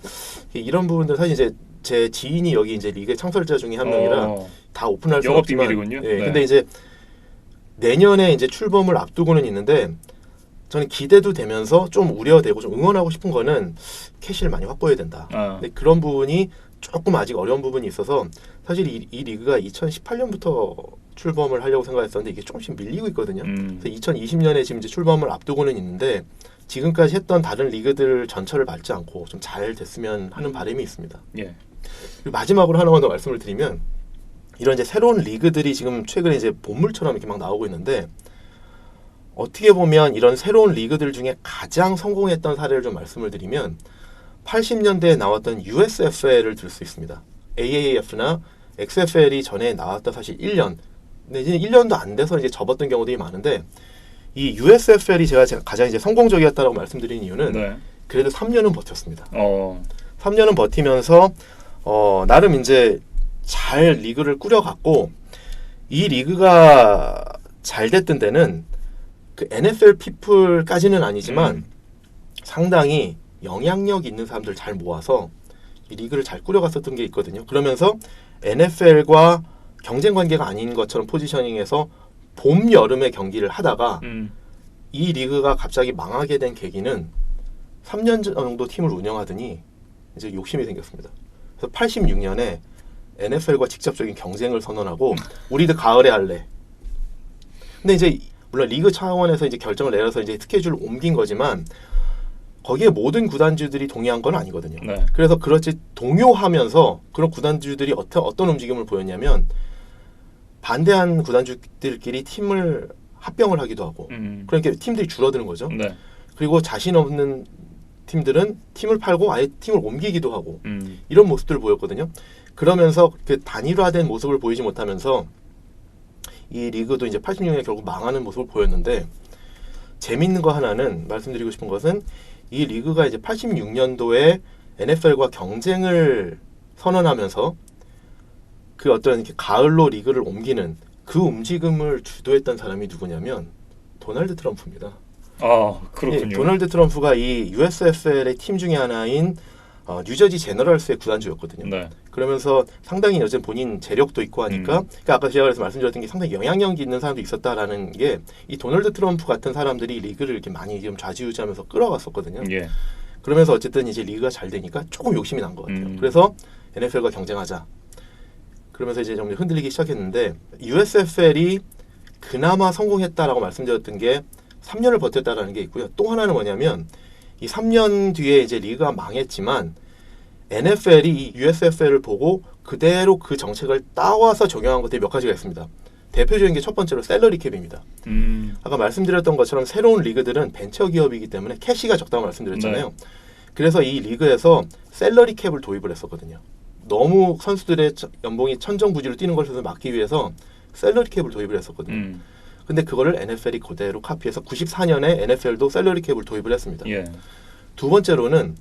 이런 부분들 사실 이제 제 지인이 여기 이제 리그 창설자 중에 한 명이라 다 오픈할 수 없지만 비밀이군요. 예, 네. 근데 이제 내년에 이제 출범을 앞두고는 있는데 저는 기대도 되면서 좀 우려되고 좀 응원하고 싶은 거는 캐시를 많이 확보해야 된다. 근데 그런 부분이 조금 아직 어려운 부분이 있어서 사실 이 리그가 2018년부터 출범을 하려고 생각했었는데 이게 조금씩 밀리고 있거든요. 그래서 2020년에 지금 이제 출범을 앞두고는 있는데 지금까지 했던 다른 리그들 전철을 밟지 않고 좀 잘 됐으면 하는 바람이 있습니다. 예. 그리고 마지막으로 하나만 더 말씀을 드리면 이런 이제 새로운 리그들이 지금 최근에 이제 보물처럼 이렇게 막 나오고 있는데 어떻게 보면 이런 새로운 리그들 중에 가장 성공했던 사례를 좀 말씀을 드리면 80년대에 나왔던 USFL을 들 수 있습니다. AAF나 XFL이 전에 나왔던 사실 1년 내지는 1년도 안 돼서 이제 접었던 경우들이 많은데 이 USFL이 제가 가장 이제 성공적이었다고 말씀드린 이유는 네. 그래도 3년은 버텼습니다. 3년은 버티면서 나름 이제 잘 리그를 꾸려갔고 이 리그가 잘 됐던 데는 그 NFL 피플까지는 아니지만 상당히 영향력 있는 사람들 잘 모아서 이 리그를 잘 꾸려갔었던 게 있거든요. 그러면서 NFL과 경쟁 관계가 아닌 것처럼 포지셔닝해서 봄, 여름에 경기를 하다가 이 리그가 갑자기 망하게 된 계기는 3년 정도 팀을 운영하더니 이제 욕심이 생겼습니다. 그래서 86년에 NFL과 직접적인 경쟁을 선언하고 우리도 가을에 할래. 근데 이제 물론 리그 차원에서 이제 결정을 내려서 이제 스케줄을 옮긴 거지만 거기에 모든 구단주들이 동의한 건 아니거든요. 네. 그래서 그렇지 동요하면서 그런 구단주들이 어떤 움직임을 보였냐면 반대한 구단주들끼리 팀을 합병을 하기도 하고 그러니까 팀들이 줄어드는 거죠. 네. 그리고 자신 없는 팀들은 팀을 팔고 아예 팀을 옮기기도 하고 이런 모습들을 보였거든요. 그러면서 그 단일화된 모습을 보이지 못하면서 이 리그도 이제 86년에 결국 망하는 모습을 보였는데 재밌는 거 하나는 말씀드리고 싶은 것은 이 리그가 이제 86년도에 NFL과 경쟁을 선언하면서 그 어떤 이렇게 가을로 리그를 옮기는 그 움직임을 주도했던 사람이 누구냐면 도널드 트럼프입니다. 아, 그렇군요. 예, 도널드 트럼프가 이 USFL의 팀 중에 하나인 뉴저지 제너럴스의 구단주였거든요. 네. 그러면서 상당히 요즘 본인 재력도 있고 하니까 그러니까 아까 제가 그래서 말씀드렸던 게 상당히 영향력 있는 사람도 있었다라는 게 이 도널드 트럼프 같은 사람들이 리그를 이렇게 많이 좀 좌지우지하면서 끌어갔었거든요. 예. 그러면서 어쨌든 이제 리그가 잘 되니까 조금 욕심이 난 것 같아요. 그래서 NFL과 경쟁하자. 그러면서 이제 좀 흔들리기 시작했는데 USFL이 그나마 성공했다라고 말씀드렸던 게 3년을 버텼다라는 게 있고요. 또 하나는 뭐냐면 이 3년 뒤에 이제 리그가 망했지만 NFL이 이 USFL을 보고 그대로 그 정책을 따와서 적용한 것들이 몇 가지가 있습니다. 대표적인 게 첫 번째로 셀러리 캡입니다. 아까 말씀드렸던 것처럼 새로운 리그들은 벤처 기업이기 때문에 캐시가 적다고 말씀드렸잖아요. 네. 그래서 이 리그에서 셀러리 캡을 도입을 했었거든요. 너무 선수들의 연봉이 천정부지로 뛰는 것을 막기 위해서 셀러리 캡을 도입을 했었거든요. 근데 그거를 NFL이 그대로 카피해서 94년에 NFL도 셀러리 캡을 도입을 했습니다. 예. 두 번째로는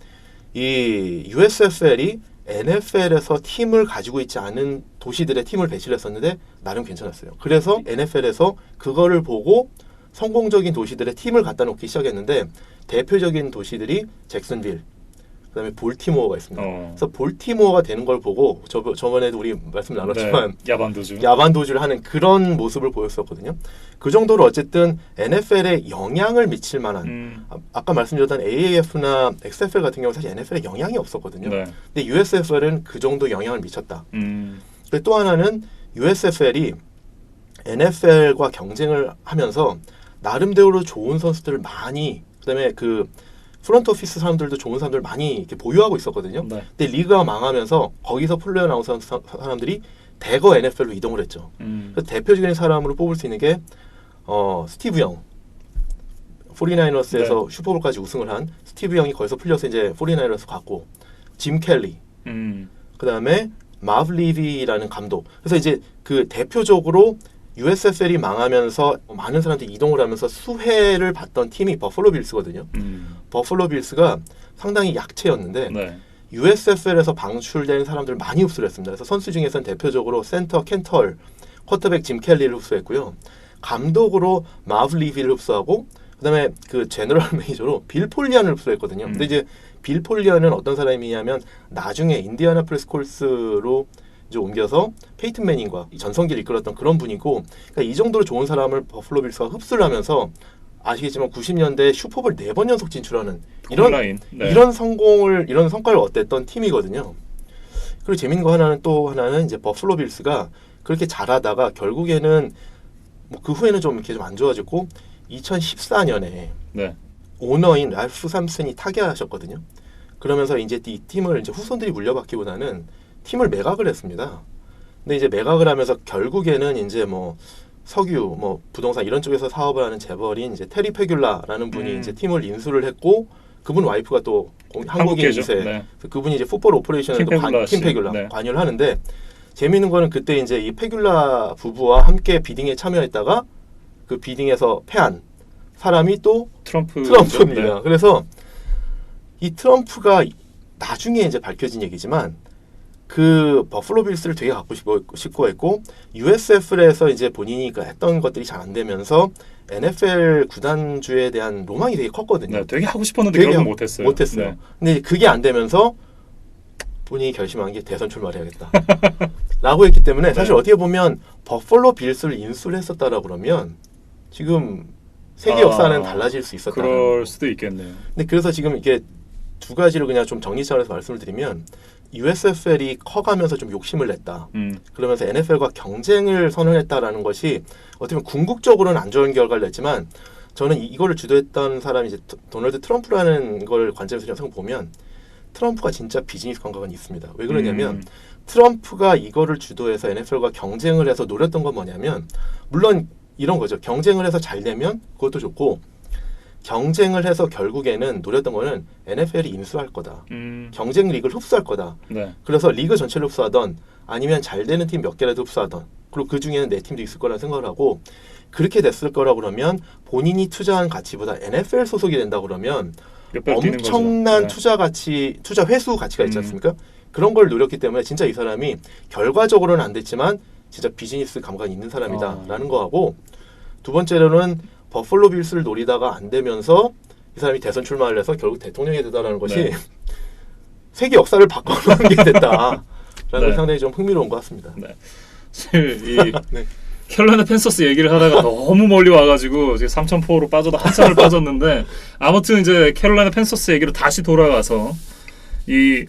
이 USFL이 NFL에서 팀을 가지고 있지 않은 도시들의 팀을 배치를 했었는데 나름 괜찮았어요. 그래서 NFL에서 그거를 보고 성공적인 도시들의 팀을 갖다 놓기 시작했는데 대표적인 도시들이 잭슨빌, 그다음에 볼티모어가 있습니다. 그래서 볼티모어가 되는 걸 보고 저번에도 우리 말씀 나눴지만 네. 야반도주. 야반도주를 하는 그런 모습을 보였었거든요. 그 정도로 어쨌든 NFL에 영향을 미칠 만한 아까 말씀드렸던 AAF나 XFL 같은 경우는 사실 NFL에 영향이 없었거든요. 네. 근데 USFL은 그 정도 영향을 미쳤다. 그리고 또 하나는 USFL이 NFL과 경쟁을 하면서 나름대로 좋은 선수들을 많이 그다음에 그 프런트 오피스 사람들도 좋은 사람들 많이 이렇게 보유하고 있었거든요. 네. 근데 리그가 망하면서 거기서 풀려 나온 사람들이 대거 NFL로 이동을 했죠. 그래서 대표적인 사람으로 뽑을 수 있는 게 스티브 영. 49ers에서 네. 슈퍼볼까지 우승을 한 스티브 영이 거기서 풀려서 이제 49ers 갔고 짐 켈리. 그다음에 마브 리비라는 감독. 그래서 이제 그 대표적으로 USFL이 망하면서 많은 사람들이 이동을 하면서 수혜를 받던 팀이 버펄로 빌스거든요. 버펄로 빌스가 상당히 약체였는데 네. USFL에서 방출된 사람들을 많이 흡수를 했습니다. 그래서 선수 중에서는 대표적으로 센터 켄털, 쿼터백 짐 켈리를 흡수했고요. 감독으로 마브 리비를 흡수하고 그다음에 그 제너럴 매니저로 빌 폴리안을 흡수했거든요. 근데 이제 빌 폴리안은 어떤 사람이냐면 나중에 인디애나폴리스 콜스로 이제 옮겨서 페이튼 매닝과 전성기를 이끌었던 그런 분이고, 그러니까 이 정도로 좋은 사람을 버플로 빌스가 흡수를 하면서 아시겠지만 90년대 슈퍼볼 4번 연속 진출하는 이런 성공을 이런 성과를 얻었던 팀이거든요. 그리고 재밌는 거 또 하나는 이제 버플로 빌스가 그렇게 잘하다가 결국에는 뭐 그 후에는 좀 이렇게 좀 안 좋아졌고 2014년에 네. 오너인 랄프 삼슨이 타계하셨거든요. 그러면서 이제 이 팀을 이제 후손들이 물려받기보다는 팀을 매각을 했습니다. 근데 이제 매각을 하면서 결국에는 이제 뭐 석유, 뭐 부동산 이런 쪽에서 사업을 하는 재벌인 이제 테리 페귤라라는 분이 이제 팀을 인수를 했고 그분 와이프가 또 한국인 2세. 네. 그분이 이제 풋볼 오퍼레이션에도 팀 페귤라 네. 관여를 하는데 재미있는 거는 그때 이제 이 페귤라 부부와 함께 비딩에 참여했다가 그 비딩에서 패한 사람이 또 트럼프입니다. 네. 그래서 이 트럼프가 나중에 이제 밝혀진 얘기지만 그 버플로 빌스를 되게 갖고 싶고 했고 USFL에서 이제 본인이 했던 것들이 잘 안 되면서 NFL 구단주에 대한 로망이 되게 컸거든요. 네, 되게 하고 싶었는데 결국 못했어요. 못했어요. 네. 근데 그게 안 되면서 본인이 결심한 게 대선 출마해야겠다. 라고 했기 때문에 사실 어떻게 보면 버플로 빌스를 인수를 했었다라고 그러면 지금 세계 역사는 달라질 수 있었다. 그럴 수도 있겠네요. 근데 그래서 지금 이게 두 가지를 그냥 좀 정리 차원에서 말씀을 드리면 USFL이 커가면서 좀 욕심을 냈다. 그러면서 NFL과 경쟁을 선언했다라는 것이 어떻게 보면 궁극적으로는 안 좋은 결과를 냈지만 저는 이거를 주도했던 사람이 이제 도널드 트럼프라는 걸 관점에서 그냥 보면 트럼프가 진짜 비즈니스 감각은 있습니다. 왜 그러냐면 트럼프가 이거를 주도해서 NFL과 경쟁을 해서 노렸던 건 뭐냐면 물론 이런 거죠. 경쟁을 해서 잘 되면 그것도 좋고 경쟁을 해서 결국에는 노렸던 거는 NFL이 인수할 거다. 경쟁 리그를 흡수할 거다. 네. 그래서 리그 전체를 흡수하던 아니면 잘 되는 팀 몇 개라도 흡수하던 그리고 그 중에는 내 팀도 있을 거라는 생각을 하고 그렇게 됐을 거라고 그러면 본인이 투자한 가치보다 NFL 소속이 된다 그러면 엄청난 네. 투자 회수 가치가 있지 않습니까? 그런 걸 노렸기 때문에 진짜 이 사람이 결과적으로는 안 됐지만 진짜 비즈니스 감각이 있는 사람이다라는 거하고 두 번째로는 버플로 빌스를 노리다가 안 되면서 이 사람이 대선 출마를 해서 결국 대통령이 되다라는 것이 네. 세계 역사를 바꿔놓은 게 됐다라는 네. 건 상당히 좀 흥미로운 것 같습니다. 네. 사실 이 네. 캐롤라이나 팬서스 얘기를 하다가 너무 멀리 와가지고 지금 3,000%로 빠져도 한참을 빠졌는데 아무튼 이제 캐롤라이나 팬서스 얘기로 다시 돌아가서 이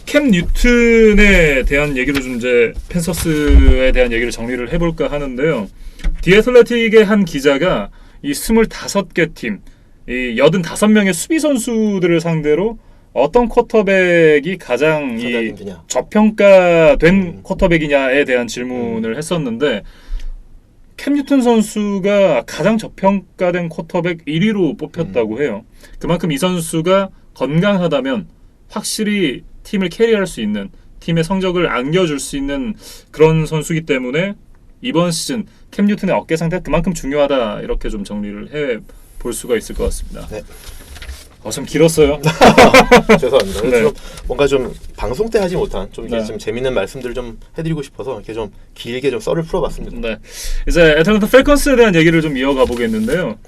캠 뉴튼에 대한 얘기로 좀 이제 팬서스에 대한 얘기를 정리를 해볼까 하는데요. 디 애틀레틱의 한 기자가 이 25개 팀, 이 85명의 수비 선수들을 상대로 어떤 쿼터백이 가장 이 저평가된 쿼터백이냐에 대한 질문을 했었는데 캠 뉴튼 선수가 가장 저평가된 쿼터백 1위로 뽑혔다고 해요. 그만큼 이 선수가 건강하다면 확실히 팀을 캐리할 수 있는, 팀의 성적을 안겨줄 수 있는 그런 선수이기 때문에 이번 시즌 캠 뉴튼의 어깨 상태가 그만큼 중요하다 이렇게 좀 정리를 해 볼 수가 있을 것 같습니다. 네. 좀 길었어요. 죄송합니다. 네. 좀 뭔가 좀 방송 때 하지 못한 좀, 네. 좀 재밌는 말씀들을 좀 해드리고 싶어서 이렇게 좀 길게 좀 썰을 풀어봤습니다. 네, 이제 애틀랜타 팰컨스에 대한 얘기를 좀 이어가 보겠는데요.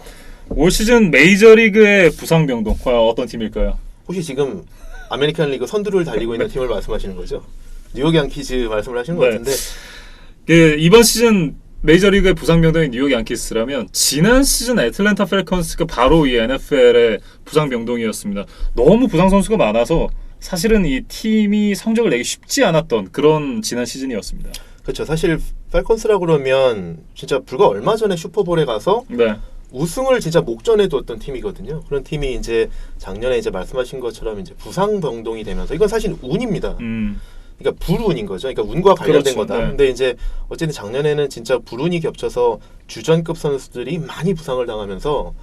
올 시즌 메이저리그의 부상 변동 과연 어떤 팀일까요? 혹시 지금 아메리칸 리그 선두를 달리고 있는 팀을 말씀하시는 거죠? 뉴욕 양키즈 말씀을 하시는 것 네. 같은데 이번 시즌 메이저리그의 부상 변동이 뉴욕 양키스라면 지난 시즌 애틀랜타 팰컨스가 바로 이 NFL의 부상 변동이었습니다. 너무 부상 선수가 많아서 사실은 이 팀이 성적을 내기 쉽지 않았던 그런 지난 시즌이었습니다. 그렇죠. 사실 팰컨스라고 그러면 진짜 불과 얼마 전에 슈퍼볼에 가서 네. 우승을 진짜 목전에 두었던 팀이거든요. 그런 팀이 이제 작년에 이제 말씀하신 것처럼 이제 부상 변동이 되면서 이건 사실 운입니다. 그러니까 불운인 거죠. 그러니까 운과 관련된 그렇죠. 거다. 네. 근데 이제 어쨌든 작년에는 진짜 불운이 겹쳐서 주전급 선수들이 많이 부상을 당하면서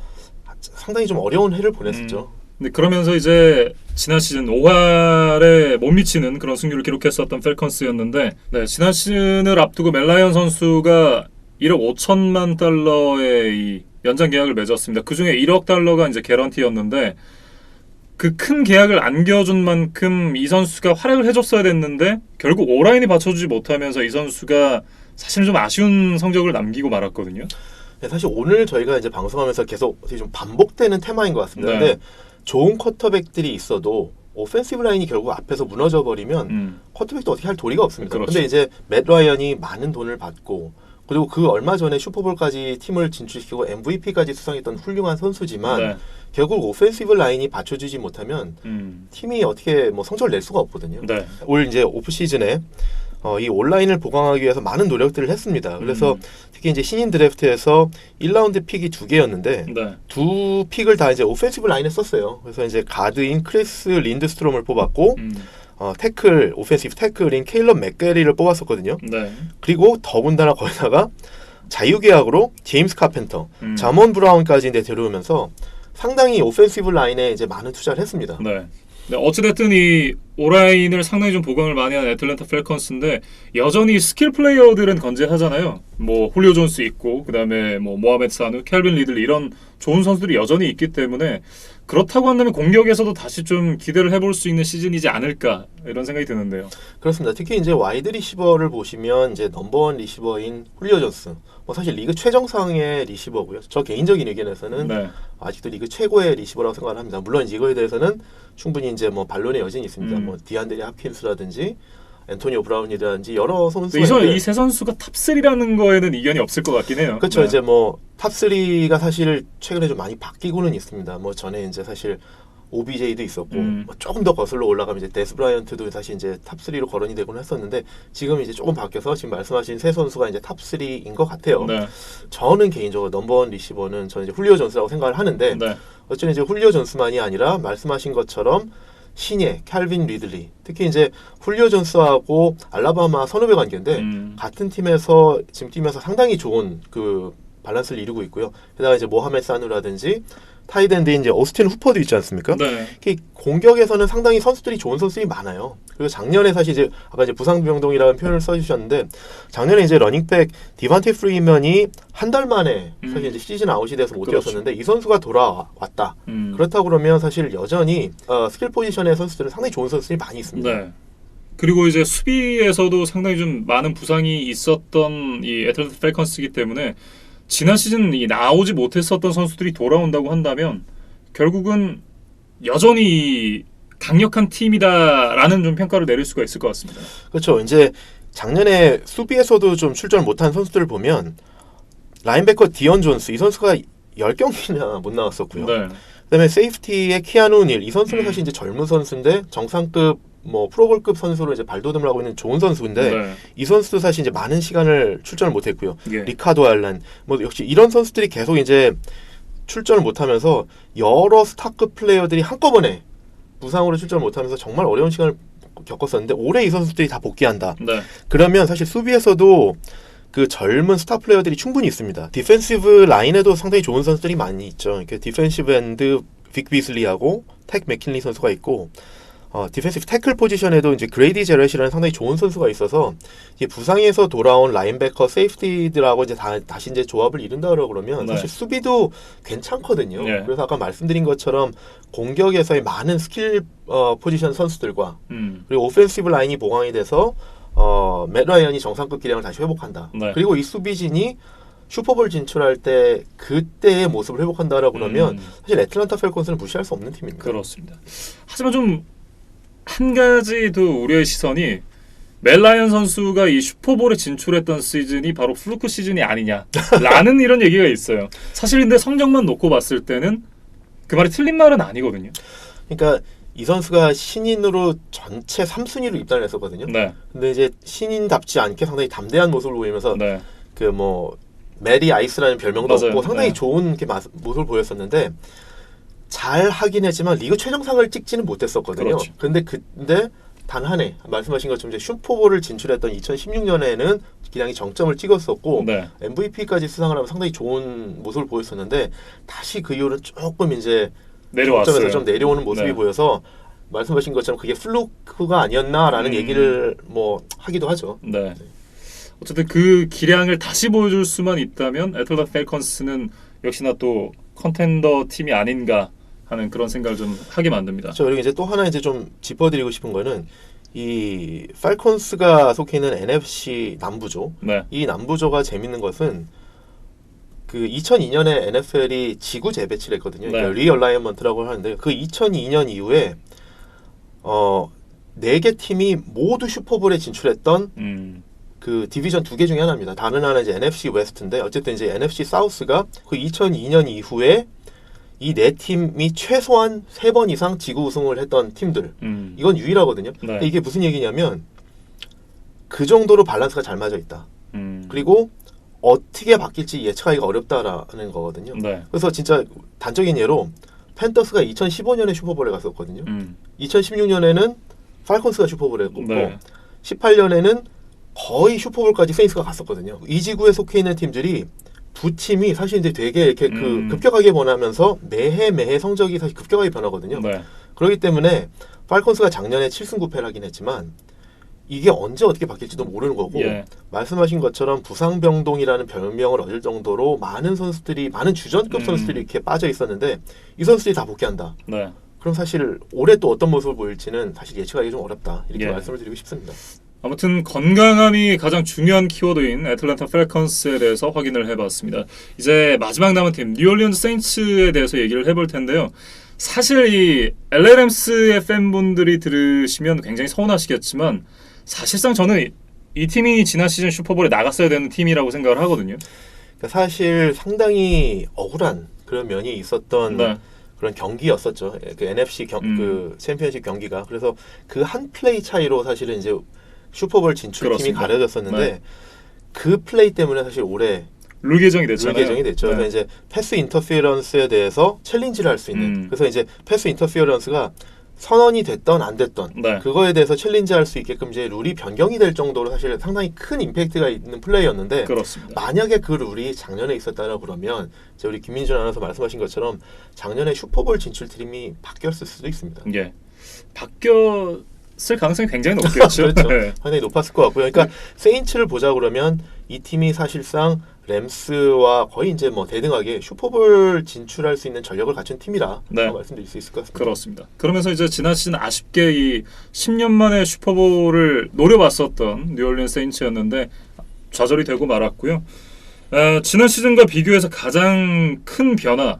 상당히 좀 어려운 해를 보냈었죠. 근데 그러면서 이제 지난 시즌 5할에 못 미치는 그런 승률을 기록했었던 팰컨스였는데 네, 지난 시즌을 앞두고 멜 라이언 선수가 1억 5천만 달러의 이 연장 계약을 맺었습니다. 그 중에 1억 달러가 이제 개런티였는데 그 큰 계약을 안겨준 만큼 이 선수가 활약을 해줬어야 됐는데 결국 오라인이 받쳐주지 못하면서 이 선수가 사실은 좀 아쉬운 성적을 남기고 말았거든요. 네, 사실 오늘 저희가 이제 방송하면서 계속 되게 좀 반복되는 테마인 것 같습니다. 네. 근데 좋은 쿼터백들이 있어도 오펜시브 라인이 결국 앞에서 무너져 버리면 쿼터백도 어떻게 할 도리가 없습니다. 그렇죠. 근데 이제 맷 라이언이 많은 돈을 받고 그리고 그 얼마 전에 슈퍼볼까지 팀을 진출시키고 MVP까지 수상했던 훌륭한 선수지만 네. 결국 오펜시브 라인이 받쳐주지 못하면 팀이 어떻게 뭐 성적을 낼 수가 없거든요. 네. 올 이제 오프 시즌에 이 온라인을 보강하기 위해서 많은 노력들을 했습니다. 그래서 특히 이제 신인 드래프트에서 1라운드 픽이 2개였는데 네. 두 픽을 다 이제 오펜시브 라인에 썼어요. 그래서 이제 가드인 크리스 린드스트롬을 뽑았고 태클 오펜시브 태클인 케일럽 맥게리를 뽑았었거든요. 네. 그리고 더군다나 거기다가 자유계약으로 제임스 카펜터, 자몬 브라운까지 이제 데려오면서 상당히 오펜시브 라인에 이제 많은 투자를 했습니다. 네. 네, 어찌됐든 이 오라인을 상당히 좀 보강을 많이 한 애틀랜타 펠컨스인데 여전히 스킬 플레이어들은 건재하잖아요. 뭐 홀리오 존스 있고 그다음에 뭐 모하메드 사누, 켈빈 리들리 이런 좋은 선수들이 여전히 있기 때문에 그렇다고 한다면 공격에서도 다시 좀 기대를 해볼 수 있는 시즌이지 않을까 이런 생각이 드는데요. 그렇습니다. 특히 이제 와이드 리시버를 보시면 이제 넘버원 리시버인 훌리오 존스, 뭐 사실 리그 최정상의 리시버고요. 저 개인적인 의견에서는 네. 아직도 리그 최고의 리시버라고 생각을 합니다. 물론 이거에 대해서는 충분히 이제 뭐 반론의 여지는 있습니다. 뭐 디안드레 합킨스라든지 앤토니오 브라운이라든지 여러 선수가 이 세 선수가 탑3라는 거에는 이견이 없을 것 같긴 해요. 그렇죠. 네. 이제 뭐 탑3가 사실 최근에 좀 많이 바뀌고는 있습니다. 뭐 전에 이제 사실 OBJ도 있었고 뭐 조금 더 거슬러 올라가면 이제 데스 브라이언트도 사실 이제 탑3로 거론이 되곤 했었는데 지금 이제 조금 바뀌어서 지금 말씀하신 세 선수가 이제 탑3인 것 같아요. 네. 저는 개인적으로 넘버원 리시버는 저는 이제 훌리오 존스라고 생각을 하는데 네. 어쩌면 이제 훌리오 존스만이 아니라 말씀하신 것처럼 신예, 캘빈 리들리, 특히 이제 훌리오 존스하고 알라바마 선후배 관계인데 같은 팀에서 지금 뛰면서 상당히 좋은 그 밸런스를 이루고 있고요. 게다가 이제 모하메드 사누라든지 타이드엔드인 이제 오스틴 후퍼도 있지 않습니까? 네. 공격에서는 상당히 선수들이 좋은 선수들이 많아요. 그리고 작년에 사실 이제 아까 이제 부상 병동이라는 표현을 써주셨는데 작년에 이제 러닝백 디반테 프리맨이 한 달 만에 사실 이제 시즌 아웃이 돼서 못 그렇죠. 뛰었었는데 이 선수가 돌아왔다. 그렇다고 그러면 사실 여전히 스킬 포지션의 선수들은 상당히 좋은 선수들이 많이 있습니다. 네. 그리고 이제 수비에서도 상당히 좀 많은 부상이 있었던 이 애틀랜타 펠컨스이기 때문에 지난 시즌 이 나오지 못했었던 선수들이 돌아온다고 한다면 결국은 여전히 강력한 팀이다라는 좀 평가를 내릴 수가 있을 것 같습니다. 그렇죠. 이제 작년에 수비에서도 좀 출전 못한 선수들을 보면 라인베커 디언 존스 이 선수가 10경기나 못 나왔었고요. 네. 그다음에 세이프티의 키아누 닐 이 선수는 사실 이제 젊은 선수인데 정상급 뭐 프로볼급 선수로 이제 발돋움을 하고 있는 좋은 선수인데 네. 이 선수도 사실 이제 많은 시간을 출전을 못했고요. 예. 리카도 알란 뭐 역시 이런 선수들이 계속 이제 출전을 못하면서 여러 스타급 플레이어들이 한꺼번에 부상으로 출전을 못하면서 정말 어려운 시간을 겪었었는데 올해 이 선수들이 다 복귀한다. 네. 그러면 사실 수비에서도 그 젊은 스타 플레이어들이 충분히 있습니다. 디펜시브 라인에도 상당히 좋은 선수들이 많이 있죠. 이렇게 디펜시브 엔드 빅 비슬리하고 텍 맥킨리 선수가 있고 디펜시브 태클 포지션에도 이제 그레이디 제렛이라는 상당히 좋은 선수가 있어서 이게 부상에서 돌아온 라인베커 세이프티들하고 이제 다시 이제 조합을 이룬다고 그러면 네. 사실 수비도 괜찮거든요. 네. 그래서 아까 말씀드린 것처럼 공격에서의 많은 스킬 포지션 선수들과 그리고 오펜시브 라인이 보강이 돼서 맷 라이언이 정상급 기량을 다시 회복한다. 네. 그리고 이 수비진이 슈퍼볼 진출할 때 그때의 모습을 회복한다라고 그러면 사실 애틀랜타 펠컨스는 무시할 수 없는 팀입니다. 그렇습니다. 하지만 좀 한 가지 더 우려의 시선이 멜 라이언 선수가 이 슈퍼볼에 진출했던 시즌이 바로 플루크 시즌이 아니냐라는 이런 얘기가 있어요. 사실 근데 성적만 놓고 봤을 때는 그 말이 틀린 말은 아니거든요. 그러니까 이 선수가 신인으로 전체 3순위로 입단을 했었거든요. 네. 근데 이제 신인답지 않게 상당히 담대한 모습을 보이면서 네. 그 뭐 메리 아이스라는 별명도 맞아요. 없고 상당히 네. 좋은 이렇게 모습을 보였었는데 잘 하긴 했지만 리그 최정상을 찍지는 못했었거든요. 그렇죠. 근데 단 한 해 말씀하신 것처럼 이제 슈퍼볼을 진출했던 2016년에는 기량이 정점을 찍었었고 네. MVP까지 수상을 하면 상당히 좋은 모습을 보였었는데 다시 그 이후로 조금 이제 내려왔어요. 점에서 좀 내려오는 모습이 네. 보여서 말씀하신 것처럼 그게 플루크가 아니었나라는 얘기를 뭐 하기도 하죠. 네. 어쨌든 그 기량을 다시 보여줄 수만 있다면 애틀랜타 펠컨스는 역시나 또 컨텐더 팀이 아닌가 하는 그런 생각을 좀 하게 만듭니다. 그렇죠. 그리고 이제 또 하나 이제 좀 짚어드리고 싶은 거는 이 팔콘스가 속해 있는 NFC 남부조. 네. 이 남부조가 재밌는 것은 그 2002년에 NFL이 지구 재배치를 했거든요. 네. 그러니까 리얼라이먼트라고 하는데 그 2002년 이후에 4개 팀이 모두 슈퍼볼에 진출했던 그 디비전 2개 중에 하나입니다. 다른 하나는 이제 NFC 웨스트인데 어쨌든 이제 NFC 사우스가 그 2002년 이후에 이 4팀이 최소한 3번 이상 지구 우승을 했던 팀들. 이건 유일하거든요. 네. 근데 이게 무슨 얘기냐면 그 정도로 밸런스가 잘 맞아 있다. 그리고 어떻게 바뀔지 예측하기가 어렵다라는 거거든요. 네. 그래서 진짜 단적인 예로 팬더스가 2015년에 슈퍼볼에 갔었거든요. 2016년에는 팔콘스가 슈퍼볼에 갔고 네. 18년에는 거의 슈퍼볼까지 세인스가 갔었거든요. 이 지구에 속해 있는 팀들이 두 팀이 사실 이제 되게 이렇게 그 급격하게 변하면서 매해 성적이 사실 급격하게 변하거든요. 네. 그렇기 때문에 팔콘스가 작년에 7승 9패를 하긴 했지만 이게 언제 어떻게 바뀔지도 모르는 거고 예. 말씀하신 것처럼 부상병동이라는 별명을 얻을 정도로 많은 선수들이 많은 주전급 선수들이 이렇게 빠져 있었는데 이 선수들이 다 복귀한다. 네. 그럼 사실 올해 또 어떤 모습을 보일지는 사실 예측하기 좀 어렵다. 이렇게 예. 말씀을 드리고 싶습니다. 아무튼 건강함이 가장 중요한 키워드인 애틀랜타 펠컨스에 대해서 확인을 해봤습니다. 이제 마지막 남은 팀 뉴올리언즈 세인츠에 대해서 얘기를 해볼 텐데요. 사실 이 LA 램스의 팬분들이 들으시면 굉장히 서운하시겠지만 사실상 저는 이 팀이 지난 시즌 슈퍼볼에 나갔어야 되는 팀이라고 생각을 하거든요. 그러니까 사실 상당히 억울한 그런 면이 있었던 네. 그런 경기였었죠. 그 NFC 그 챔피언십 경기가. 그래서 그 한 플레이 차이로 사실은 이제 슈퍼볼 진출팀이 그렇습니다. 가려졌었는데 네. 그 플레이 때문에 사실 올해 룰 개정이 룰 됐잖아요. 개정이 됐죠. 네. 그래서 이제 패스 인터피어런스에 대해서 챌린지를 할 수 있는. 그래서 이제 패스 인터피어런스가 선언이 됐던 안 됐던 네. 그거에 대해서 챌린지할 수 있게끔 이제 룰이 변경이 될 정도로 사실 상당히 큰 임팩트가 있는 플레이였는데 그렇습니다. 만약에 그 룰이 작년에 있었다라 그러면 이제 우리 김민준 아나운서 말씀하신 것처럼 작년에 슈퍼볼 진출팀이 바뀌었을 수도 있습니다. 예. 바뀌었을 가능성이 굉장히 높겠죠. 그렇죠. 네. 상당히 높았을 것 같고요. 그러니까 세인츠를 보자 그러면 이 팀이 사실상 램스와 거의 이제 뭐 대등하게 슈퍼볼 진출할 수 있는 전력을 갖춘 팀이라 네. 말씀드릴 수 있을 것 같습니다. 그렇습니다. 그러면서 이제 지난 시즌 아쉽게 이 10년 만에 슈퍼볼을 노려봤었던 뉴올리언스 세인츠였는데 좌절이 되고 말았고요. 지난 시즌과 비교해서 가장 큰 변화,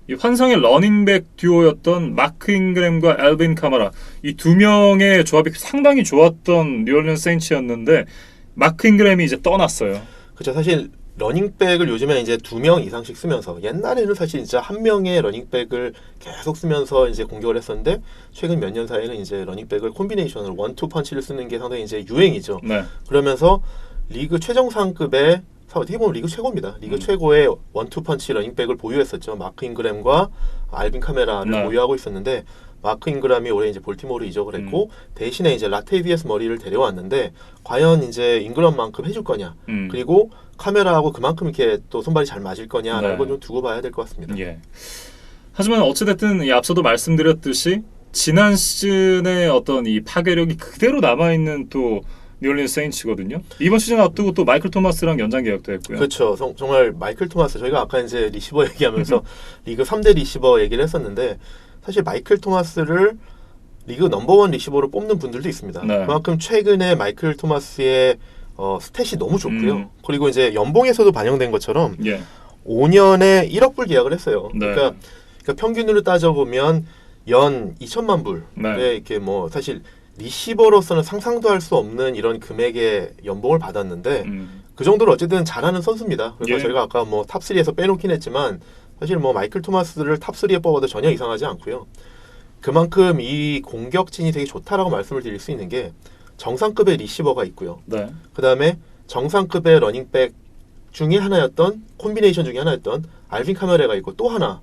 이 환상의 러닝백 듀오였던 마크 잉그램과 엘빈 카마라, 이 두 명의 조합이 상당히 좋았던 뉴올리언스 세인츠였는데 마크 잉그램이 이제 떠났어요. 그렇죠. 사실 러닝백을 요즘에 이제 2명 이상씩 쓰면서 옛날에는 사실 진짜 한 명의 러닝백을 계속 쓰면서 이제 공격을 했었는데 최근 몇 년 사이에는 이제 러닝백을 콤비네이션으로 원투 펀치를 쓰는 게 상당히 이제 유행이죠. 네. 그러면서 리그 최정상급의 어떻게 보면 리그 최고입니다. 리그 최고의 원투 펀치 러닝백을 보유했었죠. 마크 잉그램과 알빈 카메라를 네. 보유하고 있었는데 마크 잉그램이 올해 이제 볼티모어로 이적을 했고 대신에 이제 라테이비에스 머리를 데려왔는데 과연 이제 잉그램만큼 해줄 거냐 그리고 카메라하고 그만큼 이렇게 또 손발이 잘 맞을 거냐라는 네. 건 좀 두고 봐야 될 것 같습니다. 예. 하지만 어찌됐든 이 앞서도 말씀드렸듯이 지난 시즌의 어떤 이 파괴력이 그대로 남아있는 또 뉴올리언스 세인츠거든요. 이번 시즌 앞두고 또 마이클 토마스랑 연장 계약도 했고요. 그렇죠. 정말 마이클 토마스 저희가 아까 이제 리시버 얘기하면서 리그 3대 리시버 얘기를 했었는데 사실 마이클 토마스를 리그 넘버원 리시버로 뽑는 분들도 있습니다. 네. 그만큼 최근에 마이클 토마스의 스탯이 너무 좋고요. 그리고 이제 연봉에서도 반영된 것처럼 예. 5년에 1억 불 계약을 했어요. 네. 그러니까 평균으로 따져보면 연 2천만 불에 네. 이렇게 뭐 사실 리시버로서는 상상도 할 수 없는 이런 금액의 연봉을 받았는데 그 정도로 어쨌든 잘하는 선수입니다. 그래서 예. 저희가 아까 뭐 탑3에서 빼놓긴 했지만 사실 뭐 마이클 토마스를 탑3에 뽑아도 전혀 이상하지 않고요. 그만큼 이 공격진이 되게 좋다라고 말씀을 드릴 수 있는 게 정상급의 리시버가 있고요. 네. 그 다음에 정상급의 러닝백 중에 하나였던 콤비네이션 중에 하나였던 알빈 카메라가 있고 또 하나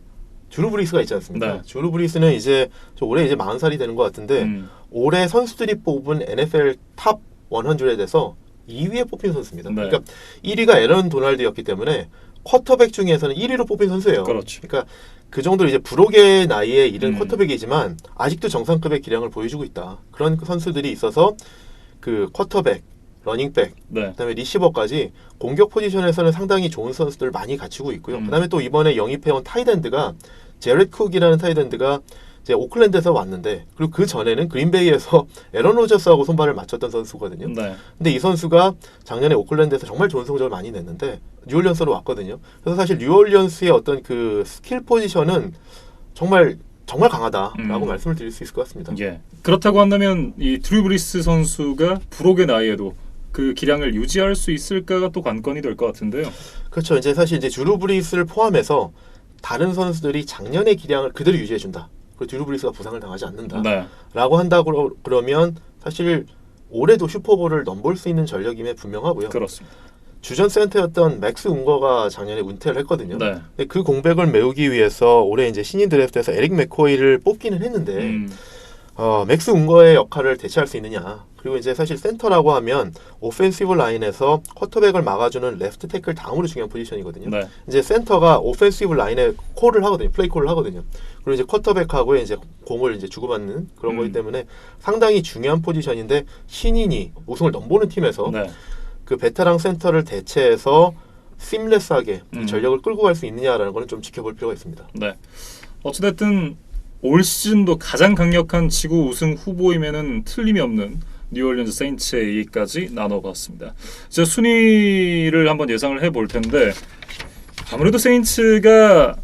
주루 브리스가 있지 않습니까? 네. 주루 브리스는 이제 올해 이제 40살이 되는 것 같은데 올해 선수들이 뽑은 NFL 탑 100에 대해서 2위에 뽑힌 선수입니다. 네. 그러니까 1위가 에런 도널드였기 때문에 쿼터백 중에서는 1위로 뽑힌 선수예요. 그렇죠. 그러니까 그 정도로 이제 불혹의 나이에 이른 쿼터백이지만 아직도 정상급의 기량을 보여주고 있다. 그런 선수들이 있어서 그 쿼터백, 러닝백, 네. 그다음에 리시버까지 공격 포지션에서는 상당히 좋은 선수들을 많이 갖추고 있고요. 그다음에 또 이번에 영입해온 타이드엔드가 제렛 쿡이라는 타이드엔드가 이제 오클랜드에서 왔는데 그리고 그 전에는 그린베이에서 에런 로저스하고 손발을 맞췄던 선수거든요. 네. 근데 이 선수가 작년에 오클랜드에서 정말 좋은 성적을 많이 냈는데 뉴올리언스로 왔거든요. 그래서 사실 뉴올리언스의 어떤 그 스킬 포지션은 정말 강하다라고 말씀을 드릴 수 있을 것 같습니다. 예. 그렇다고 한다면 이 드루 브리스 선수가 불혹의 나이에도 그 기량을 유지할 수 있을까가 또 관건이 될 것 같은데요. 그렇죠. 이제 사실 이제 드루 브리스를 포함해서 다른 선수들이 작년의 기량을 그대로 유지해준다. 그리고 드루 브리스가 부상을 당하지 않는다. 네. 라고 한다고 그러면 사실 올해도 슈퍼볼을 넘볼 수 있는 전력임에 분명하고요. 그렇습니다. 주전 센터였던 맥스 운거가 작년에 은퇴를 했거든요. 네. 근데 그 공백을 메우기 위해서 올해 이제 신인 드래프트에서 에릭 맥코이를 뽑기는 했는데 맥스 운거의 역할을 대체할 수 있느냐. 그리고 이제 사실 센터라고 하면 오펜시브 라인에서 쿼터백을 막아주는 레프트 태클 다음으로 중요한 포지션이거든요. 네. 이제 센터가 오펜시브 라인에 콜을 하거든요. 플레이 콜을 하거든요. 그리고 이제 쿼터백하고 이제 공을 이제 주고받는 그런 거기 때문에 상당히 중요한 포지션인데 신인이 우승을 넘보는 팀에서 네. 그 베테랑 센터를 대체해서 심레스하게 이 전력을 끌고 갈 수 있느냐라는 거는 좀 지켜볼 필요가 있습니다. 네. 어찌됐든 올 시즌도 가장 강력한 지구 우승 후보임에는 틀림이 없는 뉴올리언즈 세인츠의 얘기까지 나눠봤습니다. 이제 순위를 한번 예상을 해볼 텐데 아무래도 세인츠가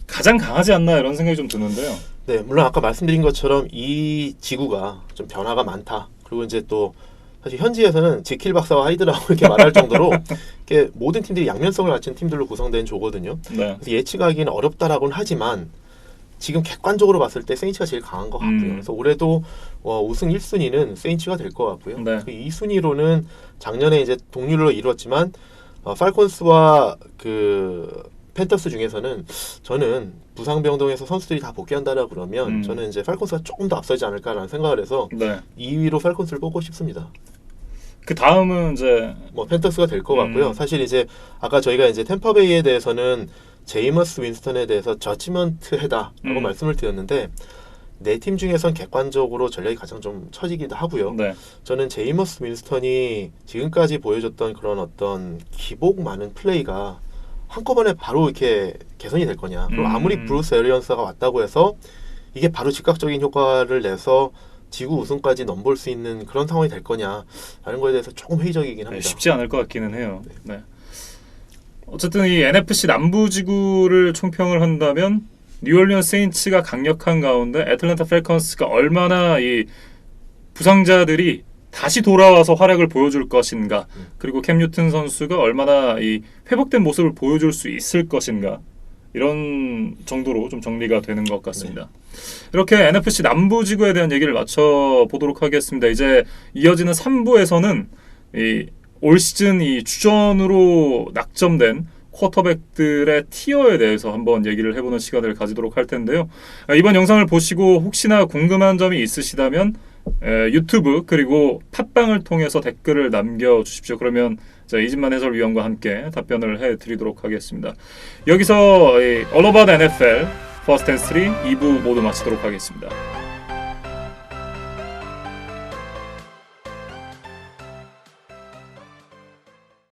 가장 강하지 않나 이런 생각이 좀 드는데요. 네, 물론 아까 말씀드린 것처럼 이 지구가 좀 변화가 많다. 그리고 이제 또 사실 현지에서는 지킬 박사와 하이드라고 이렇게 말할 정도로 이렇게 모든 팀들이 양면성을 갖춘 팀들로 구성된 조거든요. 네. 그래서 예측하기는 어렵다라고는 하지만 지금 객관적으로 봤을 때 세인츠가 제일 강한 것 같고요. 그래서 올해도 우승 1순위는 세인츠가 될 것 같고요. 네. 2순위로는 작년에 이제 동률로 이루었지만 팔콘스와 그 팬터스 중에서는 저는 부상 병동에서 선수들이 다 복귀한다라 그러면 저는 이제 팔콘스가 조금 더 앞서지 않을까라는 생각을 해서 네. 2위로 팔콘스를 뽑고 싶습니다. 그 다음은 이제 뭐 팬터스가 될 것 같고요. 사실 이제 아까 저희가 이제 템파베이에 대해서는 제이머스 윈스턴에 대해서 저지먼트 해다라고 말씀을 드렸는데 네 팀 중에선 객관적으로 전력이 가장 좀 처지기도 하고요. 네. 저는 제이머스 윈스턴이 지금까지 보여줬던 그런 어떤 기복 많은 플레이가 한꺼번에 바로 이렇게 개선이 될 거냐. 그리고 아무리 브루스 에리언스가 왔다고 해서 이게 바로 즉각적인 효과를 내서 지구 우승까지 넘볼 수 있는 그런 상황이 될 거냐라는 거에 대해서 조금 회의적이긴 합니다. 쉽지 않을 것 같기는 해요. 네. 어쨌든 이 NFC 남부지구를 총평을 한다면 뉴올리언스 세인츠가 강력한 가운데 애틀랜타 팰컨스가 얼마나 이 부상자들이 다시 돌아와서 활약을 보여줄 것인가, 그리고 캠 뉴튼 선수가 얼마나 이 회복된 모습을 보여줄 수 있을 것인가, 이런 정도로 좀 정리가 되는 것 같습니다. 이렇게 NFC 남부지구에 대한 얘기를 마쳐보도록 하겠습니다. 이제 이어지는 3부에서는 올 시즌 이 주전으로 낙점된 쿼터백들의 티어에 대해서 한번 얘기를 해보는 시간을 가지도록 할 텐데요. 이번 영상을 보시고 혹시나 궁금한 점이 있으시다면 유튜브 그리고 팟빵을 통해서 댓글을 남겨주십시오. 그러면 이진만 해설위원과 함께 답변을 해드리도록 하겠습니다. 여기서 All About NFL First and 3 2부 모두 마치도록 하겠습니다.